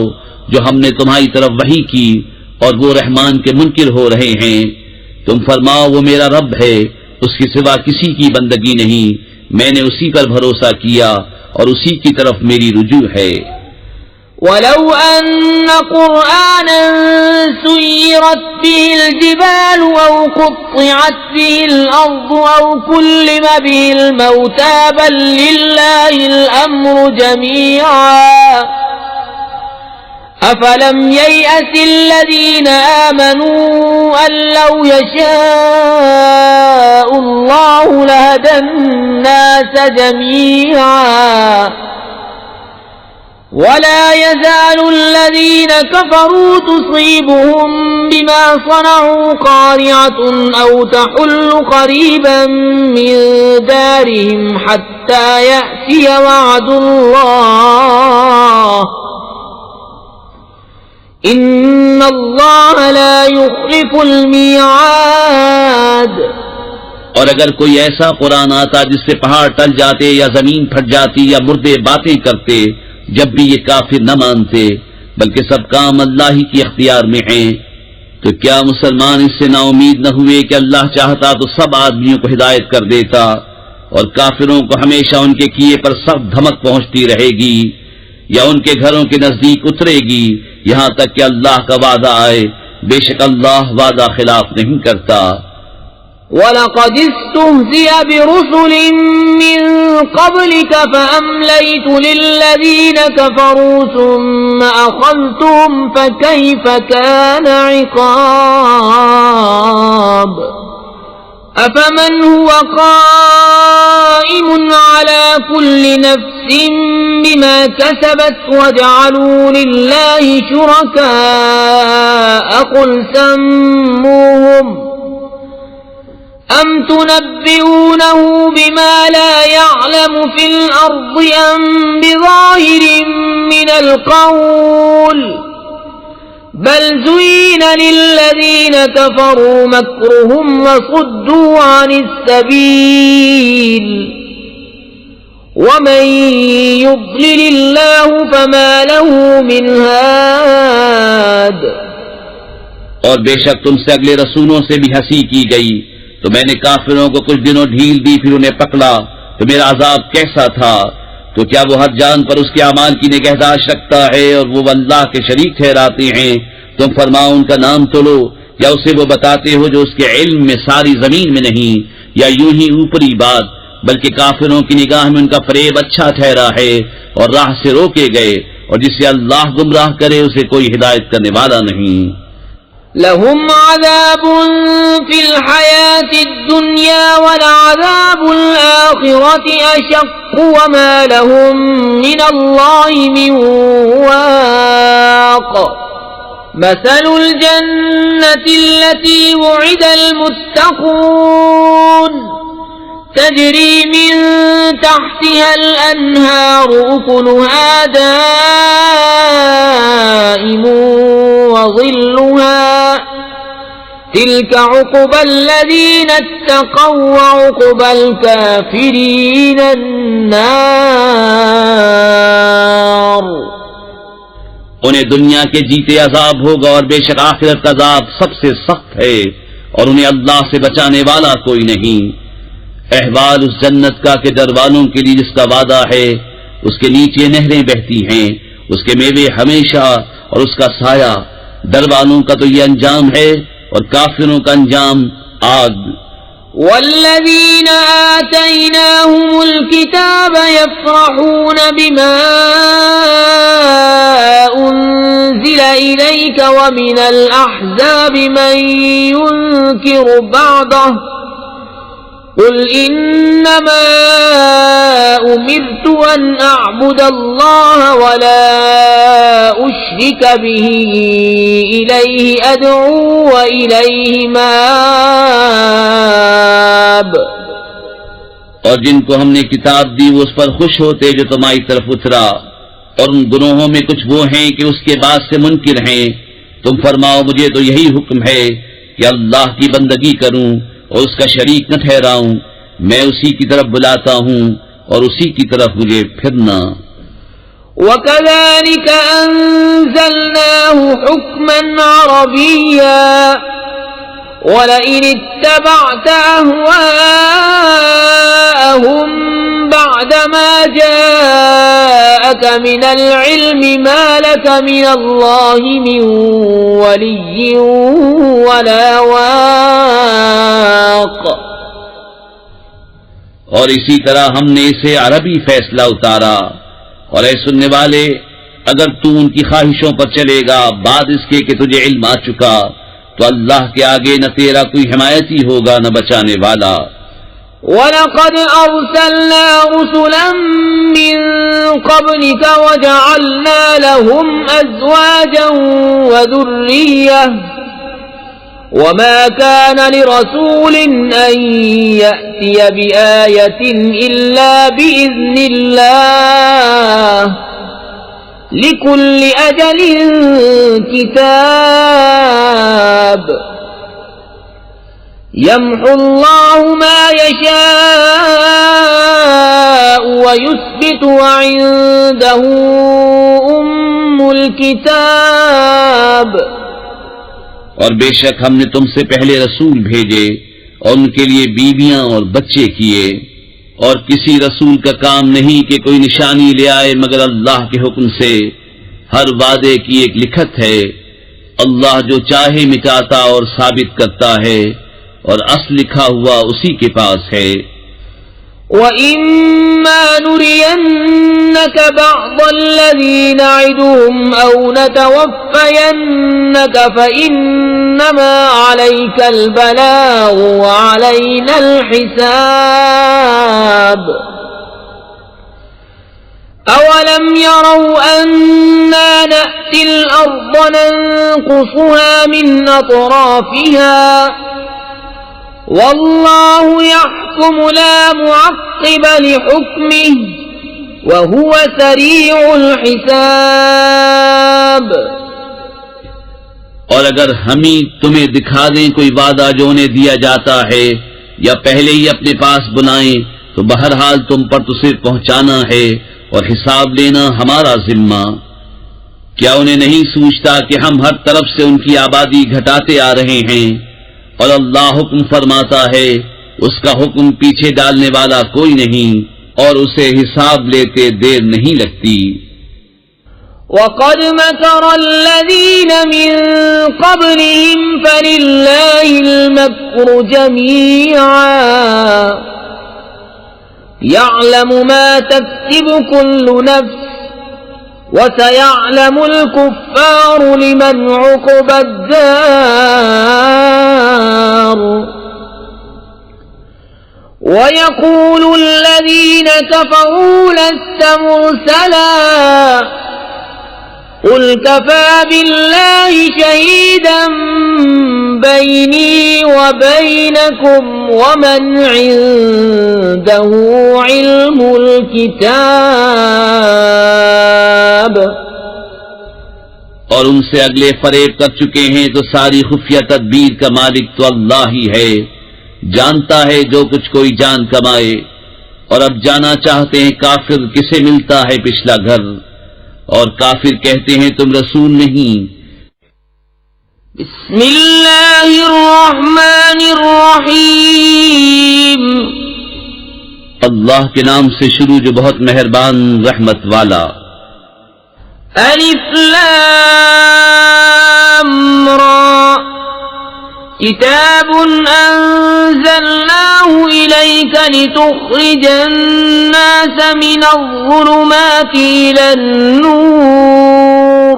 جو ہم نے تمہاری طرف وحی کی، اور وہ رحمان کے منکر ہو رہے ہیں. تم فرماؤ وہ میرا رب ہے، اس کے سوا کسی کی بندگی نہیں، میں نے اسی پر بھروسہ کیا اور اسی کی طرف میری رجوع ہے. وَلَوْ أَنَّ قُرْآنًا سُيِّرَتْ بِهِ الْجِبَالُ أَوْ قُطِّعَتْ بِهِ الْأَرْضُ أَوْ كُلِّمَ بِهِ الْمَوْتَى بَل لِّلَّهِ الْأَمْرُ جَمِيعًا أَفَلَمْ يَيْأَسِ الَّذِينَ آمَنُوا أَن لَّوْ يَشَاءُ اللَّهُ لَهَدَى النَّاسَ جَمِيعًا وَلَا يَزَالُ الَّذِينَ كَفَرُوا تُصِيبُهُم بِمَا صَنَعُوا قَارِعَةٌ أَوْ تَحُلُّ قَرِيبًا مِّن دَارِهِمْ حَتَّى يَأْتِيَ وَعْدُ اللَّهِ إِنَّ اللَّهَ لَا يُخْلِفُ الْمِيعَادَ. اور اگر کوئی ایسا قرآن آتا جس سے پہاڑ ٹل جاتے یا زمین پھٹ جاتی یا مردے باتیں کرتے، جب بھی یہ کافر نہ مانتے، بلکہ سب کام اللہ ہی کی اختیار میں ہیں، تو کیا مسلمان اس سے نا امید نہ ہوئے کہ اللہ چاہتا تو سب آدمیوں کو ہدایت کر دیتا، اور کافروں کو ہمیشہ ان کے کیے پر سخت دھمک پہنچتی رہے گی یا ان کے گھروں کے نزدیک اترے گی یہاں تک کہ اللہ کا وعدہ آئے، بے شک اللہ وعدہ خلاف نہیں کرتا۔ وَلَقَدِ اسْتُهْزِئَ بِرُسُلٍ مِّن قَبْلِكَ فَأَمْلَيْتُ لِلَّذِينَ كَفَرُوا ثُمَّ أَخَذْتُهُمْ فَكَيْفَ كَانَ عِقَابِ أَفَمَنْ هُوَ قَائِمٌ عَلَى كُلِّ نَفْسٍ بِمَا كَسَبَتْ وَجَعَلُوا لِلَّهِ شُرَكَاءَ قُلْ سَمُّوهُمْ أَمْ تُنَبِّئُونَهُ بِمَا لَا يَعْلَمُ فِي الْأَرْضِ أَمْ بِظَاهِرٍ مِّنَ الْقَوْلِ بَلْ زُيِّنَ لِلَّذِينَ كَفَرُوا مَكْرُهُمْ وَصُدُّوا عَنِ السَّبِيلِ وَمَن يُضْلِلِ اللَّهُ فَمَا لَهُ مِنْ هَادٍ۔ اور بے شک تم سے اگلے رسولوں سے بھی ہنسی کی گئی، تو میں نے کافروں کو کچھ دنوں ڈھیل دی، پھر انہیں پکڑا تو میرا عذاب کیسا تھا۔ تو کیا وہ ہر جان پر اس کے اعمال کی نگہداشت رکھتا ہے اور وہ اللہ کے شریک ٹھہراتے ہیں؟ تم فرماؤ ان کا نام تو لو، یا اسے وہ بتاتے ہو جو اس کے علم میں ساری زمین میں نہیں، یا یوں ہی اوپری بات، بلکہ کافروں کی نگاہ میں ان کا فریب اچھا ٹھہرا ہے اور راہ سے روکے گئے، اور جسے اللہ گمراہ کرے اسے کوئی ہدایت کرنے والا نہیں۔ لهم عذاب في الحياة الدنيا ولعذاب الآخرة أشق وما لهم من الله من واق۔ مثل الجنة التي وعد المتقون تجري من تحتها الأنهار أكلها دائم وظلها تلك عقبى الذين اتقوا وعقبى الكافرين النار۔ انہیں دنیا کے جیتے عذاب ہوگا، اور بے شک آخرت کا عذاب سب سے سخت ہے، اور انہیں اللہ سے بچانے والا کوئی نہیں۔ احوال اس جنت کا کہ در والوں کے لیے جس کا وعدہ ہے، اس کے نیچے نہریں بہتی ہیں، اس کے میوے ہمیشہ اور اس کا سایہ۔ در والوں کا تو یہ انجام ہے، اور کافروں کا انجام آگ۔ والذین آتیناہم الکتاب یفرحون بما انزل الیک ومن الاحزاب من ينکر بعضہ قل انما امرت ان اعبد اللہ ولا اشرک به الیہ ادعو والیہ مآب۔ اور جن کو ہم نے کتاب دی وہ اس پر خوش ہوتے جو تمہاری طرف اترا، اور ان گروہوں میں کچھ وہ ہیں کہ اس کے بعد سے منکر ہیں۔ تم فرماؤ مجھے تو یہی حکم ہے کہ اللہ کی بندگی کروں اور اس کا شریک نہ ٹھہراؤں، میں اسی کی طرف بلاتا ہوں اور اسی کی طرف مجھے پھرنا۔ وَكَذَلِكَ أَنزَلْنَاهُ حُكْمًا عَرَبِيًّا وَلَئِنِ اتَّبَعْتَ أَهْوَاءَهُمْ بَعْدَمَا جَاءَكَ مِنَ الْعِلْمِ مَا لَكَ مِنَ اللَّهِ مِنْ وَلِيٍّ وَلَا وَاقٍ۔ اور اسی طرح ہم نے اسے عربی فیصلہ اتارا، اور اے سننے والے اگر تو ان کی خواہشوں پر چلے گا بعد اس کے کہ تجھے علم آ چکا، تو اللہ کے آگے نہ تیرا کوئی حمایتی ہوگا نہ بچانے والا۔ وَلَقَدْ أَرْسَلْنَا رُسُلًا مِّن قَبْلِكَ وَجَعَلْنَا لَهُمْ أَزْوَاجًا وَذُرِّيَّةً وَمَا كَانَ لِرَسُولٍ أَن يَأْتِيَ بِآيَةٍ إِلَّا بِإِذْنِ اللَّهِ لِكُلِّ أَجَلٍ كِتَابٌ۔ يمحو الله ما يشاء ويثبت وعنده الكتاب. اور بے شک ہم نے تم سے پہلے رسول بھیجے اور ان کے لیے بیویاں اور بچے کیے، اور کسی رسول کا کام نہیں کہ کوئی نشانی لے آئے مگر اللہ کے حکم سے. ہر وعدے کی ایک لکھت ہے. اللہ جو چاہے مٹاتا اور ثابت کرتا ہے، اور اصل لکھا ہوا اسی کے پاس ہے. وَإِمَّا نُرِيَنَّكَ بَعْضَ الَّذِي نَعِدُهُمْ أَوْ نَتَوَفَّيَنَّكَ فَإِنَّمَا عَلَيْكَ الْبَلَاغُ وَعَلَيْنَا الْحِسَابُ. أَوَلَمْ يَرَوْا أَنَّا نَأْتِي الْأَرْضَ نَنقُصُهَا مِنْ أَطْرَافِهَا وَاللَّهُ يَحْكُمُ لَا مُعَقِّبَ لِحُكْمِهِ وَهُوَ سَرِيعُ الْحِسَابِ. اور اگر ہم ہی تمہیں دکھا دیں کوئی وعدہ جو انہیں دیا جاتا ہے یا پہلے ہی اپنے پاس بنائیں تو بہرحال تم پر تو صرف پہنچانا ہے اور حساب لینا ہمارا ذمہ. کیا انہیں نہیں سوچتا کہ ہم ہر طرف سے ان کی آبادی گھٹاتے آ رہے ہیں، اور اللہ حکم فرماتا ہے، اس کا حکم پیچھے ڈالنے والا کوئی نہیں، اور اسے حساب لیتے دیر نہیں لگتی. وَقَدْ مَكَرَ الَّذِينَ مِن قَبْلِهِمْ فَلِلَّهِ الْمَكْرُ جَمِيعًا يَعْلَمُ مَا تَكْسِبُ كُلُّ نَفْسٍ وَسَيَعْلَمُ الْكُفَّارُ لِمَنْ عُقْبَى الدَّارِ. وَيَقُولُ الَّذِينَ كَفَرُوا لَسْتَ مُرْسَلًا قُلْ كَفَى بِاللَّهِ شَهِيدًا بَيْنِي وَبَيْنَكُمْ وَمَنْ عِندَهُ عِلْمُ الْكِتَابِ. اور ان سے اگلے فریب کر چکے ہیں تو ساری خفیہ تدبیر کا مالک تو اللہ ہی ہے، جانتا ہے جو کچھ کوئی جان کمائے. اور اب جانا چاہتے ہیں کافر کسے ملتا ہے پچھلا گھر، اور کافر کہتے ہیں تم رسول نہیں. بسم اللہ الرحمن الرحیم. اللہ کے نام سے شروع جو بہت مہربان رحمت والا. الف لام را کتاب انزلناه الیک لتخرج الناس من الظلمات الى النور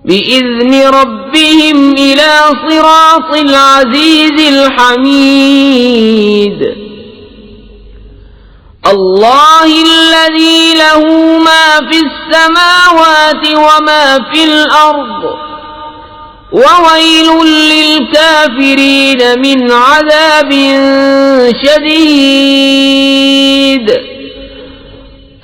بإذن ربهم إلى صراط العزيز الحميد. الله الذي له ما في السماوات وما في الأرض وويل للكافرين من عذاب شديد.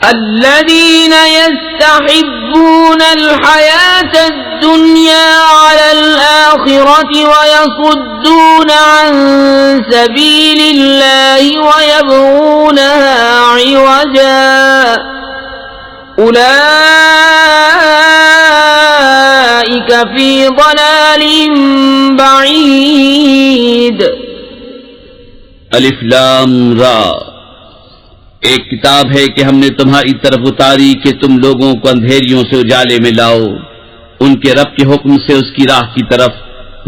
الذين يستحبون الحياة الدنيا على الآخرة ويصدون عن سبيل الله ويبغونها عوجا أولئك في ضلال بعيد. الف لام را. ایک کتاب ہے کہ ہم نے تمہاری طرف اتاری کہ تم لوگوں کو اندھیریوں سے اجالے میں لاؤ ان کے رب کے حکم سے اس کی راہ کی طرف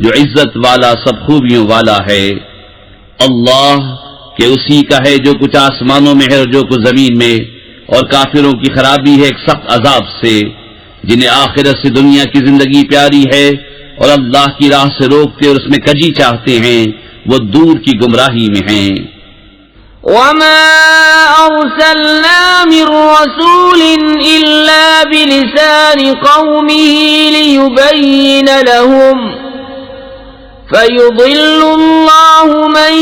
جو عزت والا سب خوبیوں والا ہے. اللہ کہ اسی کا ہے جو کچھ آسمانوں میں ہے اور جو کچھ زمین میں. اور کافروں کی خرابی ہے ایک سخت عذاب سے جنہیں آخرت سے دنیا کی زندگی پیاری ہے اور اللہ کی راہ سے روکتے اور اس میں کجی چاہتے ہیں وہ دور کی گمراہی میں ہیں. وما أرسلنا من رسول إلا بلسان قومه ليبين لهم فيضل الله من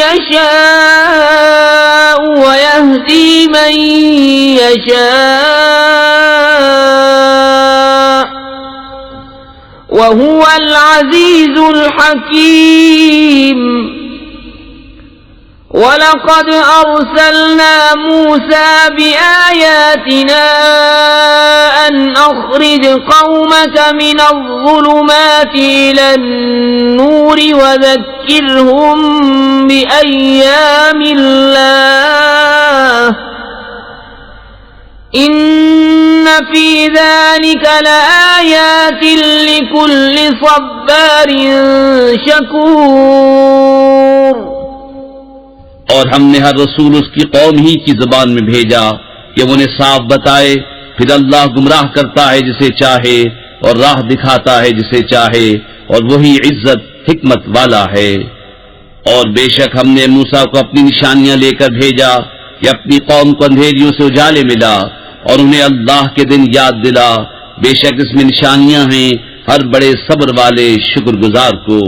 يشاء ويهدي من يشاء وهو العزيز الحكيم. وَلَقَدْ أَرْسَلْنَا مُوسَى بِآيَاتِنَا أَنْ أَخْرِجْ قَوْمَكَ مِنَ الظُّلُمَاتِ إِلَى النُّورِ وَذَكِّرْهُم بِأَيَّامِ اللَّهِ إِنَّ فِي ذَلِكَ لَآيَاتٍ لِكُلِّ صَبَّارٍ شَكُورٍ. اور ہم نے ہر رسول اس کی قوم ہی کی زبان میں بھیجا کہ وہ انہیں صاف بتائے، پھر اللہ گمراہ کرتا ہے جسے چاہے اور راہ دکھاتا ہے جسے چاہے، اور وہی عزت حکمت والا ہے. اور بے شک ہم نے موسیٰ کو اپنی نشانیاں لے کر بھیجا کہ اپنی قوم کو اندھیریوں سے اجالے ملا اور انہیں اللہ کے دن یاد دلا. بے شک اس میں نشانیاں ہیں ہر بڑے صبر والے شکر گزار کو.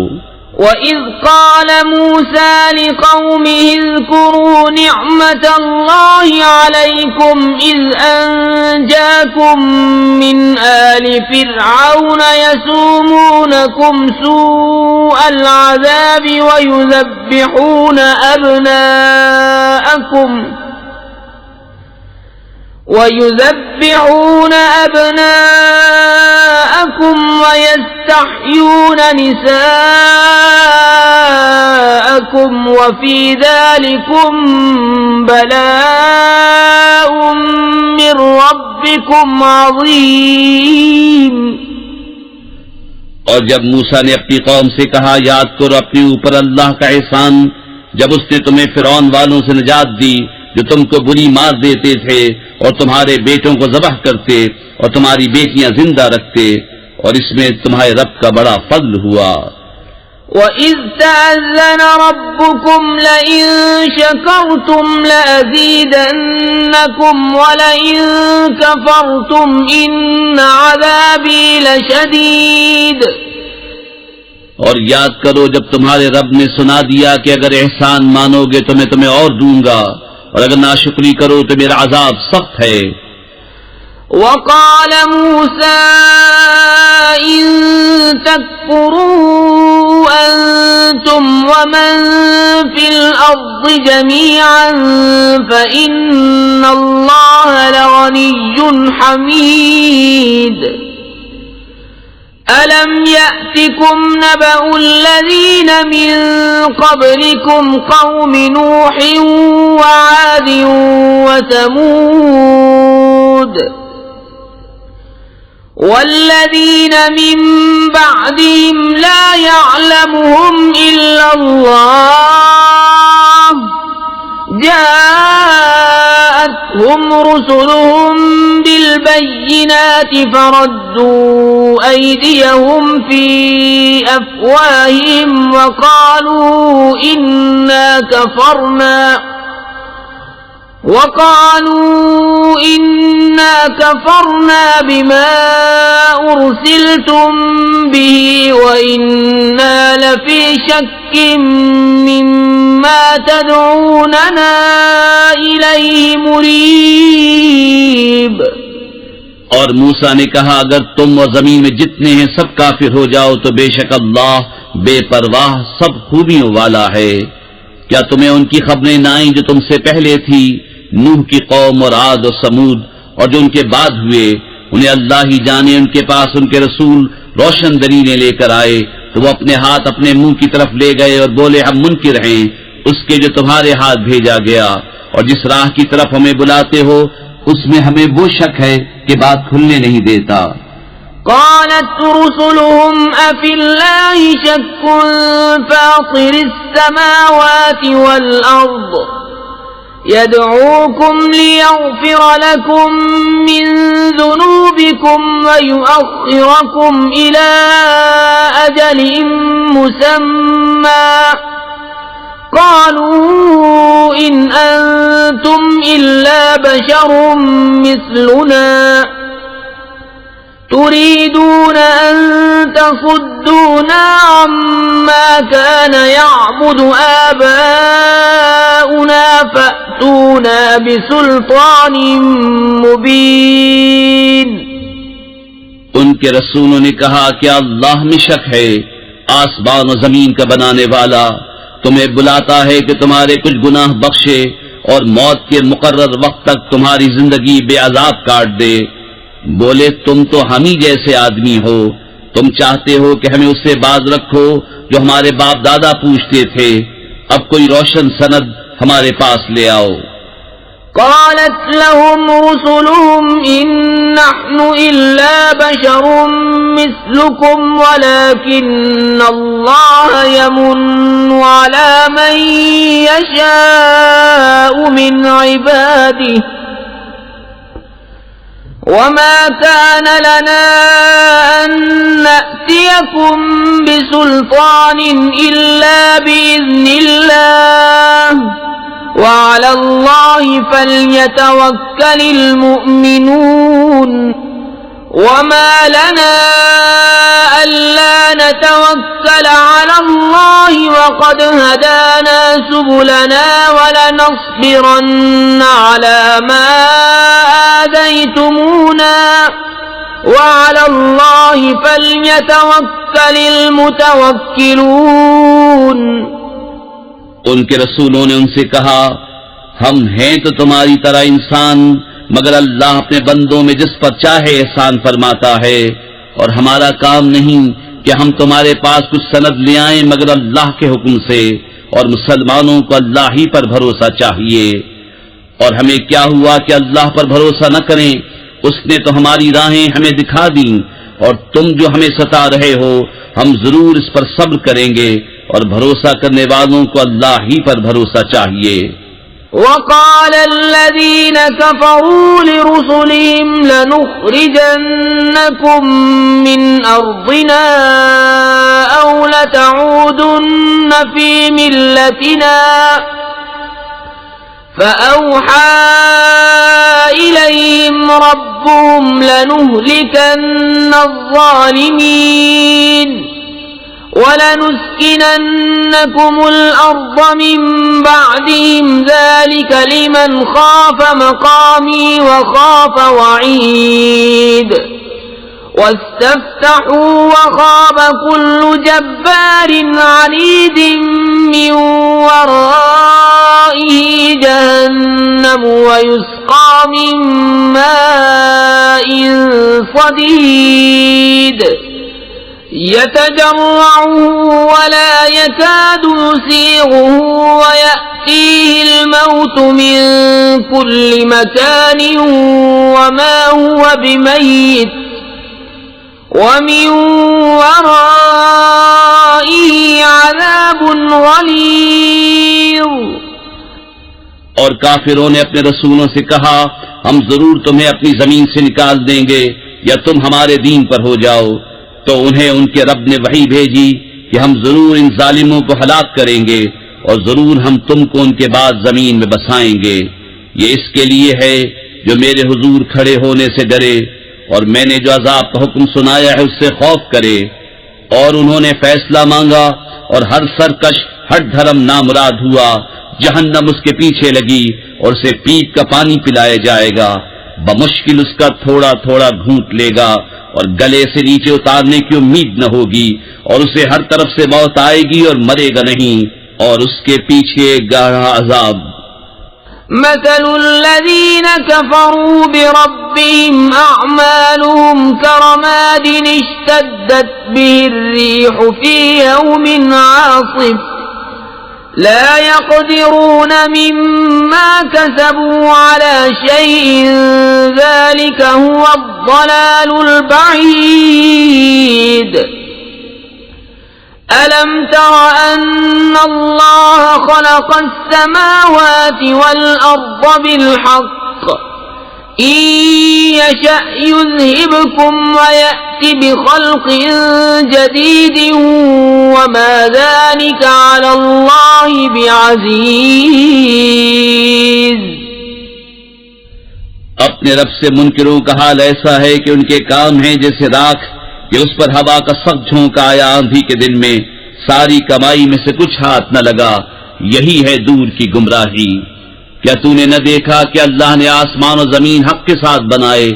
وَإِذْ قَالَ مُوسَى لِقَوْمِهِ اذْكُرُوا نِعْمَةَ اللَّهِ عَلَيْكُمْ إِذْ أَنْجَاكُمْ مِنْ آلِ فِرْعَوْنَ يَسُومُونَكُمْ سُوءَ الْعَذَابِ وَيُذَبِّحُونَ أَبْنَاءَكُمْ وَيَسْتَحْيُونَ نِسَاءَكُمْ وَفِي ذَلِكُمْ بَلَاءٌ مِّن رَّبِّكُمْ عَظِيمٌ. اور جب موسیٰ نے اپنی قوم سے کہا، یاد کرو اپنے اوپر اللہ کا احسان جب اس نے تمہیں فرعون والوں سے نجات دی جو تم کو بری مار دیتے تھے اور تمہارے بیٹوں کو ذبح کرتے اور تمہاری بیٹیاں زندہ رکھتے، اور اس میں تمہارے رب کا بڑا فضل ہوا. وَإِذْ تَأَذَّنَ رَبُّكُمْ لَئِن شَكَرْتُمْ لَأَزِيدَنَّكُمْ وَلَئِن كَفَرْتُمْ إِنَّ عَذَابِي لَشَدِيدٌ. اور یاد کرو جب تمہارے رب نے سنا دیا کہ اگر احسان مانو گے تو میں تمہیں اور دوں گا، اور اگر ناشکری کرو تو میرا عذاب سخت ہے. وَقَالَ مُوسَىٰ إِن تَكْفُرُوا أَنتُمْ وَمَن فِي الْأَرْضِ جَمِيعًا فَإِنَّ اللَّهَ لَغَنِيٌّ حَمِيدٌ. أَلَمْ يَأْتِكُمْ نَبَأُ الَّذِينَ مِن قَبْلِكُمْ قَوْمِ نُوحٍ وَعَادٍ وَثَمُودَ وَالَّذِينَ مِن بَعْدِهِمْ لَا يَعْلَمُهُمْ إِلَّا اللَّهُ جاءتهم رسلهم بالبينات فردوا أيديهم في أفواههم وقالوا إنا كفرنا بما أرسلتم به وإنا لفي شك مما تدعوننا إليه مريب. اور موسیٰ نے کہا اگر تم اور زمین میں جتنے ہیں سب کافر ہو جاؤ تو بے شک اللہ بے پرواہ سب خوبیوں والا ہے. کیا تمہیں ان کی خبریں نہ آئیں جو تم سے پہلے تھی، نوح کی قوم اور عاد اور سمود، اور جو ان کے بعد ہوئے؟ انہیں اللہ ہی جانے، ان کے پاس ان کے رسول روشن دلیلیں لے کر آئے تو وہ اپنے ہاتھ اپنے منہ کی طرف لے گئے اور بولے ہم منکر ہیں اس کے جو تمہارے ہاتھ بھیجا گیا، اور جس راہ کی طرف ہمیں بلاتے ہو اس میں ہمیں وہ شک ہے کہ بات کھلنے نہیں دیتا. قالت رسلهم أفي الله شك فاطر السماوات والأرض يدعوكم ليغفر لكم من ذنوبكم ويؤخركم إلى أجل مسمى قالوا إن أنتم إلا بشر مثلنا تريدون أن تصدونا عما كان يعبد آباؤنا فأتونا بسلطان مبين. ان کے رسولوں نے کہا کیا اللہ میں شک ہے، آسمان و زمین کا بنانے والا تمہیں بلاتا ہے کہ تمہارے کچھ گناہ بخشے اور موت کے مقرر وقت تک تمہاری زندگی بے عذاب کاٹ دے۔ بولے تم تو ہم ہی جیسے آدمی ہو، تم چاہتے ہو کہ ہمیں اس سے باز رکھو جو ہمارے باپ دادا پوچھتے تھے، اب کوئی روشن سند ہمارے پاس لے آؤ۔ قالت لهم رسلهم إن نحن إلا بشر مثلكم ولكن الله يمن على من يشاء من عباده وما كان لنا أن نأتيكم بسلطان إلا بإذن الله وعلى الله فليتوكل المؤمنون وما لنا ألا نتوكل على الله وقد هدانا سبلنا ولنصبرن على ما آذيتمونا وعلى الله فليتوكل المتوكلون۔ ان کے رسولوں نے ان سے کہا ہم ہیں تو تمہاری طرح انسان، مگر اللہ اپنے بندوں میں جس پر چاہے احسان فرماتا ہے، اور ہمارا کام نہیں کہ ہم تمہارے پاس کچھ سند لے آئیں مگر اللہ کے حکم سے، اور مسلمانوں کو اللہ ہی پر بھروسہ چاہیے۔ اور ہمیں کیا ہوا کہ اللہ پر بھروسہ نہ کریں، اس نے تو ہماری راہیں ہمیں دکھا دیں، اور تم جو ہمیں ستا رہے ہو ہم ضرور اس پر صبر کریں گے، اور بھروسہ کرنے والوں کو اللہ ہی پر بھروسہ چاہیے۔ وقال الذين كفروا لرسلهم لنخرجنكم من أرضنا أو لتعودن في ملتنا فأوحى إليهم ربهم لنهلكن الظالمين وَلَنُسْكِنَنَّكُمُ الْأَرْضَ مِنْ بَعْدِهِمْ ذَلِكَ لِمَنْ خَافَ مَقَامِي وَخَافَ وَعِيدِ وَاسْتَفْتَحُوا وَخَابَ كُلُّ جَبَّارٍ عَنِيدٍ مِّنْ وَرَائِهِ جَهَنَّمُ وَيُسْقَى مِنْ مَاءٍ صَدِيدٍ يتجرعه ولا يكاد يسيغه ويأتيه الموت من كل مكان وما هو بميت ومن ورائه عذاب غليظ۔ اور کافروں نے اپنے رسولوں سے کہا ہم ضرور تمہیں اپنی زمین سے نکال دیں گے یا تم ہمارے دین پر ہو جاؤ، تو انہیں ان کے رب نے وحی بھیجی کہ ہم ضرور ان ظالموں کو ہلاک کریں گے اور ضرور ہم تم کو ان کے بعد زمین میں بسائیں گے۔ یہ اس کے لیے ہے جو میرے حضور کھڑے ہونے سے ڈرے اور میں نے جو عذاب کا حکم سنایا ہے اس سے خوف کرے۔ اور انہوں نے فیصلہ مانگا اور ہر سرکش ہٹ دھرم نامراد ہوا، جہنم اس کے پیچھے لگی اور اسے پیپ کا پانی پلایا جائے گا، بمشکل اس کا تھوڑا تھوڑا گھونٹ لے گا اور گلے سے نیچے اتارنے کی امید نہ ہوگی، اور اسے ہر طرف سے موت آئے گی اور مرے گا نہیں، اور اس کے پیچھے گہرا عذاب۔ مثل الذين كفروا بربهم أعمالهم كرماد اشتدت به الريح في يوم عاصف لا يقدرون مما كسبوا على شيء ذلك هو الضلال البعيد۔ ألم تر أن الله خلق السماوات والأرض بالحق إن يشأ يذهبكم ويأت بخلق جديد وما ذلك على الله بعزيز۔ اپنے رب سے منکروں کا حال ایسا ہے کہ ان کے کام ہیں جیسے راکھ کہ اس پر ہوا کا سخت جھونکا آیا آندھی کے دن میں، ساری کمائی میں سے کچھ ہاتھ نہ لگا، یہی ہے دور کی گمراہی۔ کیا تو نے نہ دیکھا کہ اللہ نے آسمان و زمین حق کے ساتھ بنائے،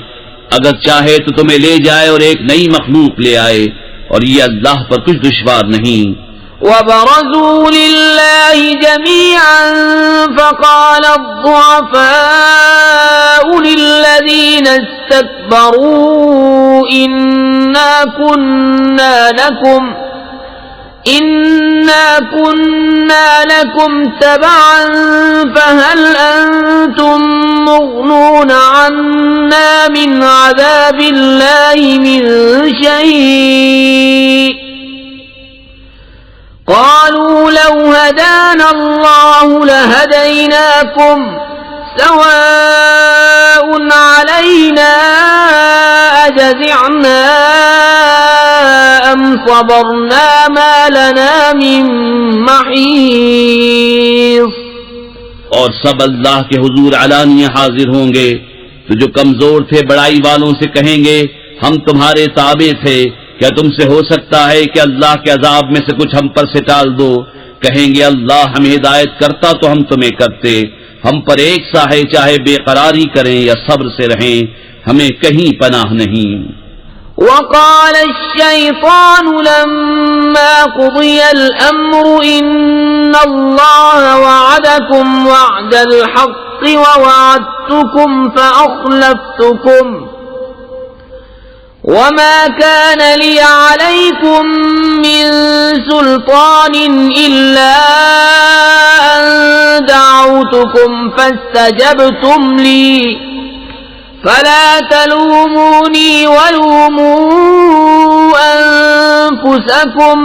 اگر چاہے تو تمہیں لے جائے اور ایک نئی مخلوق لے آئے، اور یہ اللہ پر کچھ دشوار نہیں۔ وبرزوا لله جميعا فقال الضعفاء للذين استكبروا إنا كنا لكم تبعا فهل أنتم مغنون عنا من عذاب الله من شيء قالوا لو هدانا الله لهديناكم سواء علينا أجزعنا أم صبرنا ما لنا من محيص۔ اور سب اللہ کے حضور علانیہ حاضر ہوں گے تو جو کمزور تھے بڑائی والوں سے کہیں گے ہم تمہارے تابع تھے، کیا تم سے ہو سکتا ہے کہ اللہ کے عذاب میں سے کچھ ہم پر سے ٹال دو؟ کہیں گے اللہ ہمیں ہدایت کرتا تو ہم تمہیں کرتے، ہم پر ایک سا ہے، چاہے بے قراری کریں یا صبر سے رہیں، ہمیں کہیں پناہ نہیں۔ وقال الشيطان لما قضي الأمر إن الله وعدكم وعد الحق ووعدتكم فأخلفتكم وما كان لي عليكم من سلطان إلا أن دعوتكم فاستجبتم لي فلا تلوموني ولوموا أنفسكم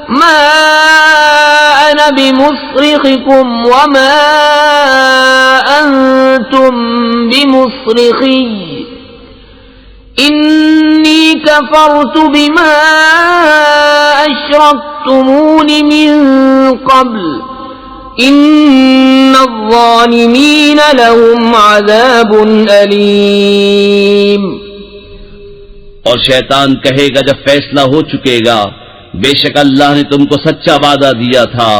ما أنا بمصرخكم وما أنتم بمصرخي إني كفرت بما أشركتمون من قبل إن الظالمين لهم عذاب أليم۔ اور شیطان کہے گا جب فیصلہ ہو چکے گا، بے شک اللہ نے تم کو سچا وعدہ دیا تھا،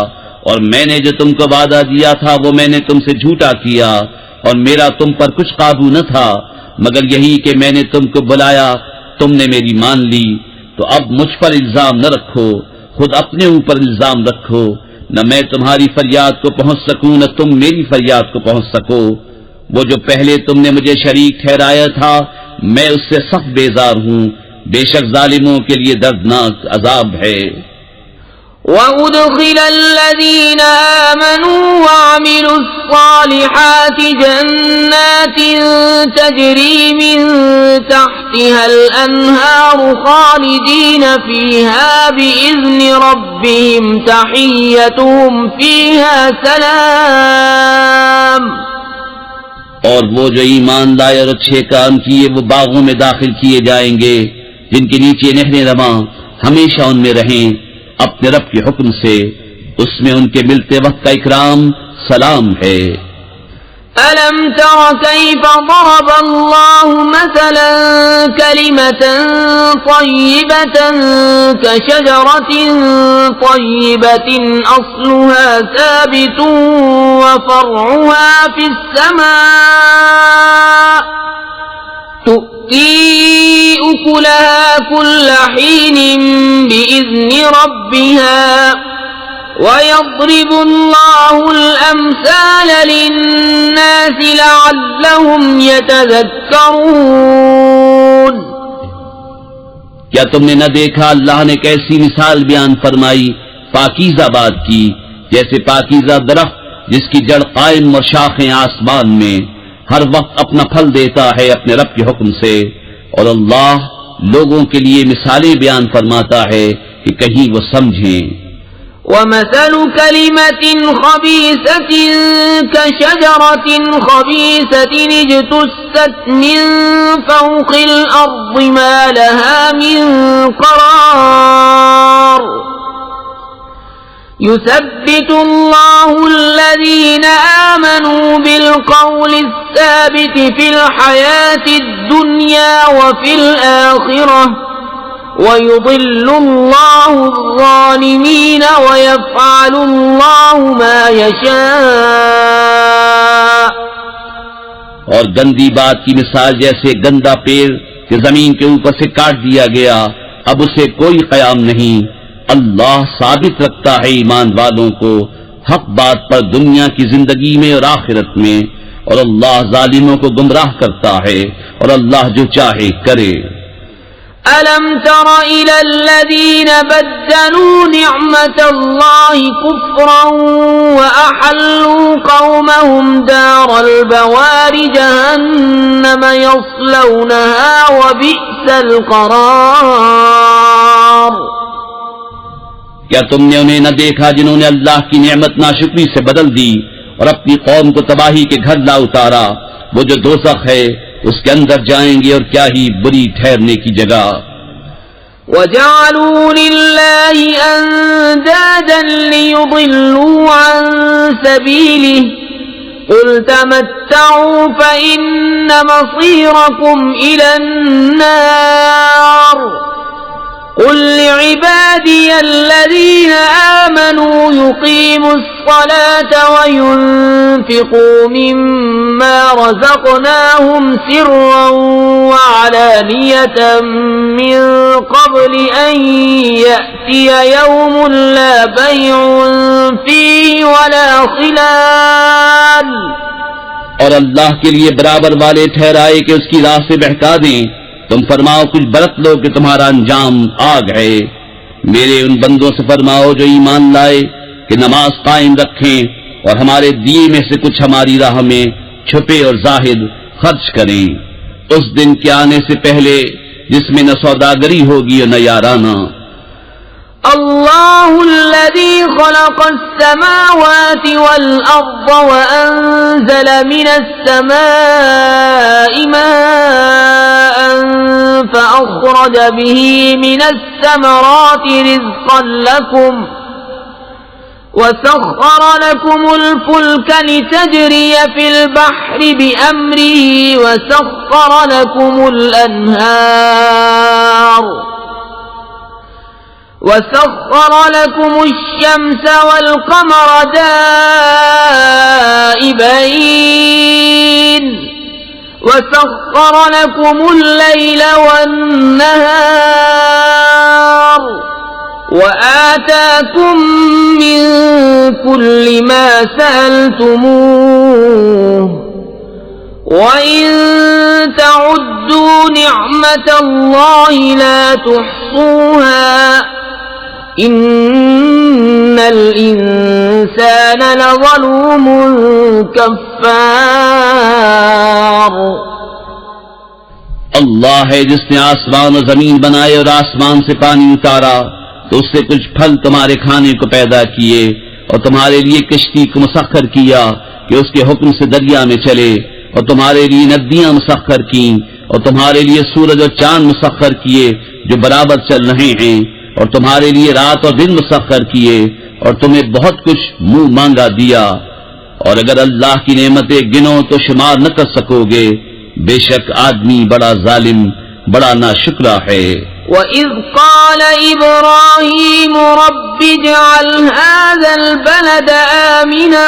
اور میں نے جو تم کو وعدہ دیا تھا وہ میں نے تم سے جھوٹا کیا، اور میرا تم پر کچھ قابو نہ تھا مگر یہی کہ میں نے تم کو بلایا، تم نے میری مان لی، تو اب مجھ پر الزام نہ رکھو، خود اپنے اوپر الزام رکھو، نہ میں تمہاری فریاد کو پہنچ سکوں نہ تم میری فریاد کو پہنچ سکو۔ وہ جو پہلے تم نے مجھے شریک ٹھہرایا تھا میں اس سے سخت بیزار ہوں، بے شک ظالموں کے لیے دردناک عذاب ہے۔ وَأُدْخِلَ الَّذِينَ آمَنُوا وَعَمِلُوا الصَّالِحَاتِ جَنَّاتٍ تَجْرِي مِن تَحْتِهَا الْأَنْهَارُ خَالِدِينَ فِيهَا بِإِذْنِ رَبِّهِمْ تَحِيَّتُهُمْ فِيهَا سَلَامٌ۔ اور وہ جو ایمان لائے اور اچھے کام کیے وہ باغوں میں داخل کیے جائیں گے جن کے نیچے نہریں رواں، ہمیشہ ان میں رہیں اپنے رب کے حکم سے، اس میں ان کے ملتے وقت کا اکرام سلام ہے۔ أَلَمْ تَرَ كَيْفَ ضَرَبَ اللَّهُ مَثَلًا كَلِمَةً طَيِّبَةً كَشَجَرَةٍ طَيِّبَةٍ أَصْلُهَا ثَابِتٌ وَفَرْعُهَا فِي السَّمَاءِ تُؤْتِي أُكُلَهَا كُلَّ حِينٍ بِإِذْنِ رَبِّهَا وَيَضْرِبُ اللَّهُ الْأَمْثَالَ لِلنَّاسِ لَعَلَّهُمْ يَتَذَكَّرُونَ۔ کیا تم نے نہ دیکھا اللہ نے کیسی مثال بیان فرمائی پاکیزہ بات کی، جیسے پاکیزہ درخت جس کی جڑ قائم اور شاخیں آسمان میں، ہر وقت اپنا پھل دیتا ہے اپنے رب کے حکم سے، اور اللہ لوگوں کے لیے مثالیں بیان فرماتا ہے کہ کہیں وہ سمجھیں۔ وَمَثَلُ كَلِمَةٍ خَبِيثَةٍ كَشَجَرَةٍ خَبِيثَةٍ اجْتُثَّتْ مِنْ فَوْقِ الْأَرْضِ مَا لَهَا مِنْ قَرَارٍ يُثَبِّتُ اللَّهُ الَّذِينَ آمَنُوا بِالْقَوْلِ الثَّابِتِ فِي الْحَيَاةِ الدُّنْيَا وَفِي الْآخِرَةِ وَيُضِلُّ اللَّهُ الظَّالِمِينَ وَيَفْعَلُ اللَّهُ مَا يَشَاءُ۔ اور گندی بات کی مثال جیسے گندا پیڑ کہ زمین کے اوپر سے کاٹ دیا گیا، اب اسے کوئی قیام نہیں۔ اللہ ثابت رکھتا ہے ایمان والوں کو حق بات پر دنیا کی زندگی میں اور آخرت میں، اور اللہ ظالموں کو گمراہ کرتا ہے، اور اللہ جو چاہے کرے۔ أَلَمْ تَرَ إِلَى الَّذِينَ بَدَّلُوا نِعْمَةَ اللَّهِ كُفْرًا وَأَحَلُّوا قَوْمَهُمْ دَارَ الْبَوَارِ جَهَنَّمَ يَصْلَوْنَهَا وَبِئْسَ الْقَرَارُ۔ کیا تم نے انہیں نہ دیکھا جنہوں نے اللہ کی نعمت ناشکری سے بدل دی اور اپنی قوم کو تباہی کے گھر لا اتارا؟ وہ جو دوزخ ہے اس کے اندر جائیں گے، اور کیا ہی بری ٹھہرنے کی جگہ۔ وَجَعَلُوا لِلَّهِ أَندَادًا لِيُضِلُّوا عَن سَبِيلِهِ قُلْ تَمَتَّعُوا فَإِنَّ مَصِيرَكُمْ إِلَى النَّارِ قُلْ لِعِبَادِيَ الَّذِينَ آمَنُوا يُقِيمُوا الصَّلَاةَ وَيُنْفِقُوا مِمَّا رَزَقْنَاهُمْ سِرًّا وَعَلَانِيَةً مِّن قَبْلِ أَن يَأْتِيَ يَوْمٌ لَّا بَيْعٌ فِيهِ وَلَا خِلَالٌ۔ اور اللہ کے لیے برابر والے ٹھہرائے کہ اس کی راہ سے بہکا دیں، تم فرماؤ کچھ برت لو کہ تمہارا انجام آگ ہے۔ میرے ان بندوں سے فرماؤ جو ایمان لائے کہ نماز قائم رکھیں اور ہمارے دیے میں سے کچھ ہماری راہ میں چھپے اور ظاہر خرچ کریں، اس دن کے آنے سے پہلے جس میں نہ سوداگری ہوگی اور نہ یارانہ۔ الله الذي خلق السماوات والأرض وأنزل من السماء ماء فأخرج به من الثمرات رزقا لكم وسخر لكم الفلك لتجري في البحر بأمره وسخر لكم الأنهار وسخر لكم الشمس والقمر دائبين وسخر لكم الليل والنهار وآتاكم من كل ما سألتموه وَإِن تَعُدُّوا نِعْمَةَ اللَّهِ لَا تُحْصُوهَا إِنَّ الْإِنسَانَ لَظَلُومٌ كَفَّارٌ۔ اللہ ہے جس نے آسمان و زمین بنائے اور آسمان سے پانی اتارا تو اس سے کچھ پھل تمہارے کھانے کو پیدا کیے، اور تمہارے لیے کشتی کو مسخر کیا کہ اس کے حکم سے دریا میں چلے، اور تمہارے لیے ندیاں مسخر کیں، اور تمہارے لیے سورج اور چاند مسخر کیے جو برابر چل رہے ہیں، اور تمہارے لیے رات اور دن مسخر کیے، اور تمہیں بہت کچھ منہ مانگا دیا، اور اگر اللہ کی نعمتیں گنو تو شمار نہ کر سکو گے، بے شک آدمی بڑا ظالم، بڑا ناشکرا ہے۔ وَإِذْ قَالَ إِبْرَاهِيمُ رَبِّ اجْعَلْ هَذَا الْبَلَدَ آمِنًا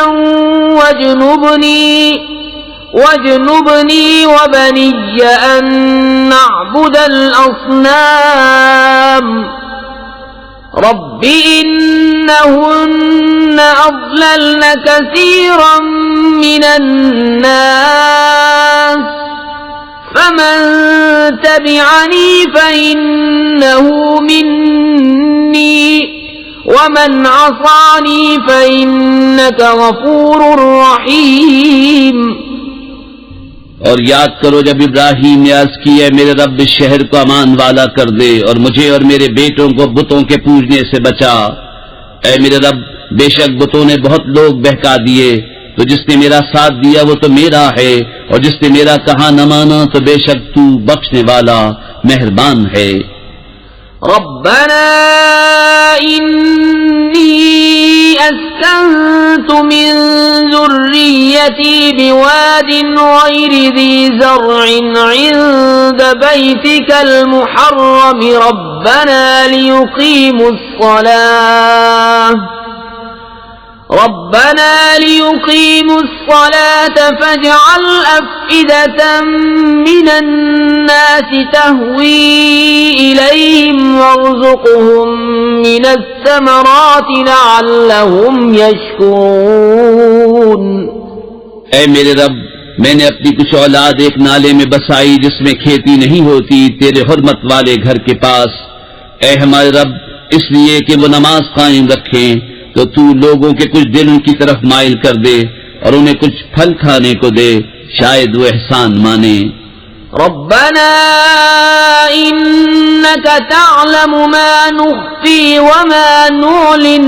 واجنبني وبني أن نعبد الأصنام رب إنهن أضللن كثيرا من الناس فمن تبعني فإنه مني ومن عصاني فإنك غفور رحيم۔ اور یاد کرو جب ابراہیم نے عرض کی ہے میرے رب اس شہر کو امان والا کر دے اور مجھے اور میرے بیٹوں کو بتوں کے پوجنے سے بچا۔ اے میرے رب بے شک بتوں نے بہت لوگ بہکا دیے، تو جس نے میرا ساتھ دیا وہ تو میرا ہے، اور جس نے میرا کہا نہ مانا تو بے شک تو بخشنے والا مہربان ہے۔ ربنا إني أسكنت من ذريتي بواد غير ذي زرع عند بيتك المحرم ربنا ليقيموا الصلاة فاجعل أفئدة من الناس تهوي إليهم وارزقهم من الثمرات لعلهم يشكرون. اے میرے رب، میں نے اپنی کچھ اولاد ایک نالے میں بسائی جس میں کھیتی نہیں ہوتی تیرے حرمت والے گھر کے پاس. اے ہمارے رب، اس لیے کہ وہ نماز قائم رکھیں تو تو لوگوں کے کچھ دل ان کی طرف مائل کر دے اور انہیں کچھ پھل کھانے کو دے، شاید وہ احسان مانے. ربنا إنك تعلم ما نخفي وما نعلن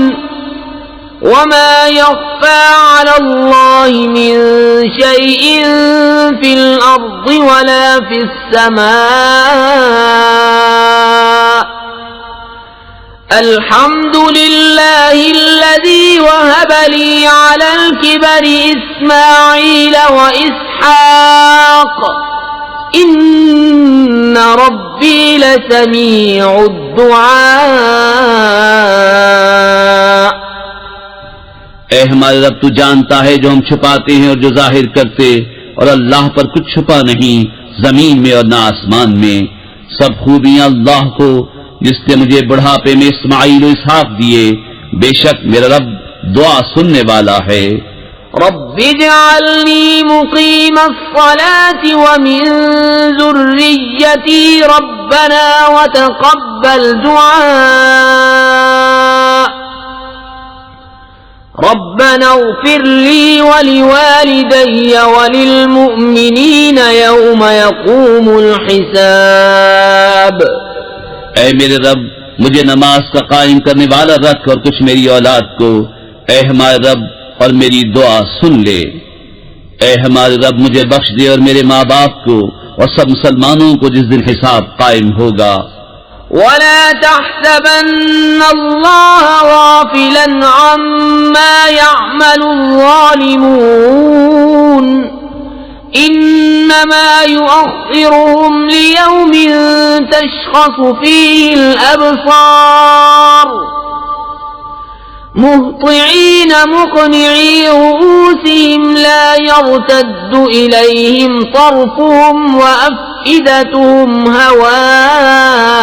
وما يخفى على الله من شيء في الأرض ولا في السماء. الحمد لله الذي وهب لي على الكبر إسماعيل وإسحاق إن ربي لسميع الدعاء. اے ہمارے رب، تو جانتا ہے جو ہم چھپاتے ہیں اور جو ظاہر کرتے، اور اللہ پر کچھ چھپا نہیں زمین میں اور نہ آسمان میں. سب خوبیاں اللہ کو جس نے مجھے بڑھاپے میں اسماعیل و اسحاق دیے. بے شک میرا رب دعا سننے والا ہے. رب اجعلني مقيم الصلاة ومن ذريتي ربنا وتقبل دعاء. ربنا اغفر لي ولوالدي وللمؤمنين يوم يقوم الحساب. اے میرے رب، مجھے نماز کا قائم کرنے والا رکھ اور کچھ میری اولاد کو. اے ہمارے رب، اور میری دعا سن لے. اے ہمارے رب، مجھے بخش دے اور میرے ماں باپ کو اور سب مسلمانوں کو جس دن حساب قائم ہوگا. ولا تحسبن الله غافلا عما يعمل الظالمون إنما يؤخرهم ليوم تشخص فيه الأبصار مهطعين مقنعي رؤوسهم لا يرتد إليهم طرفهم وأفئدتهم هواء.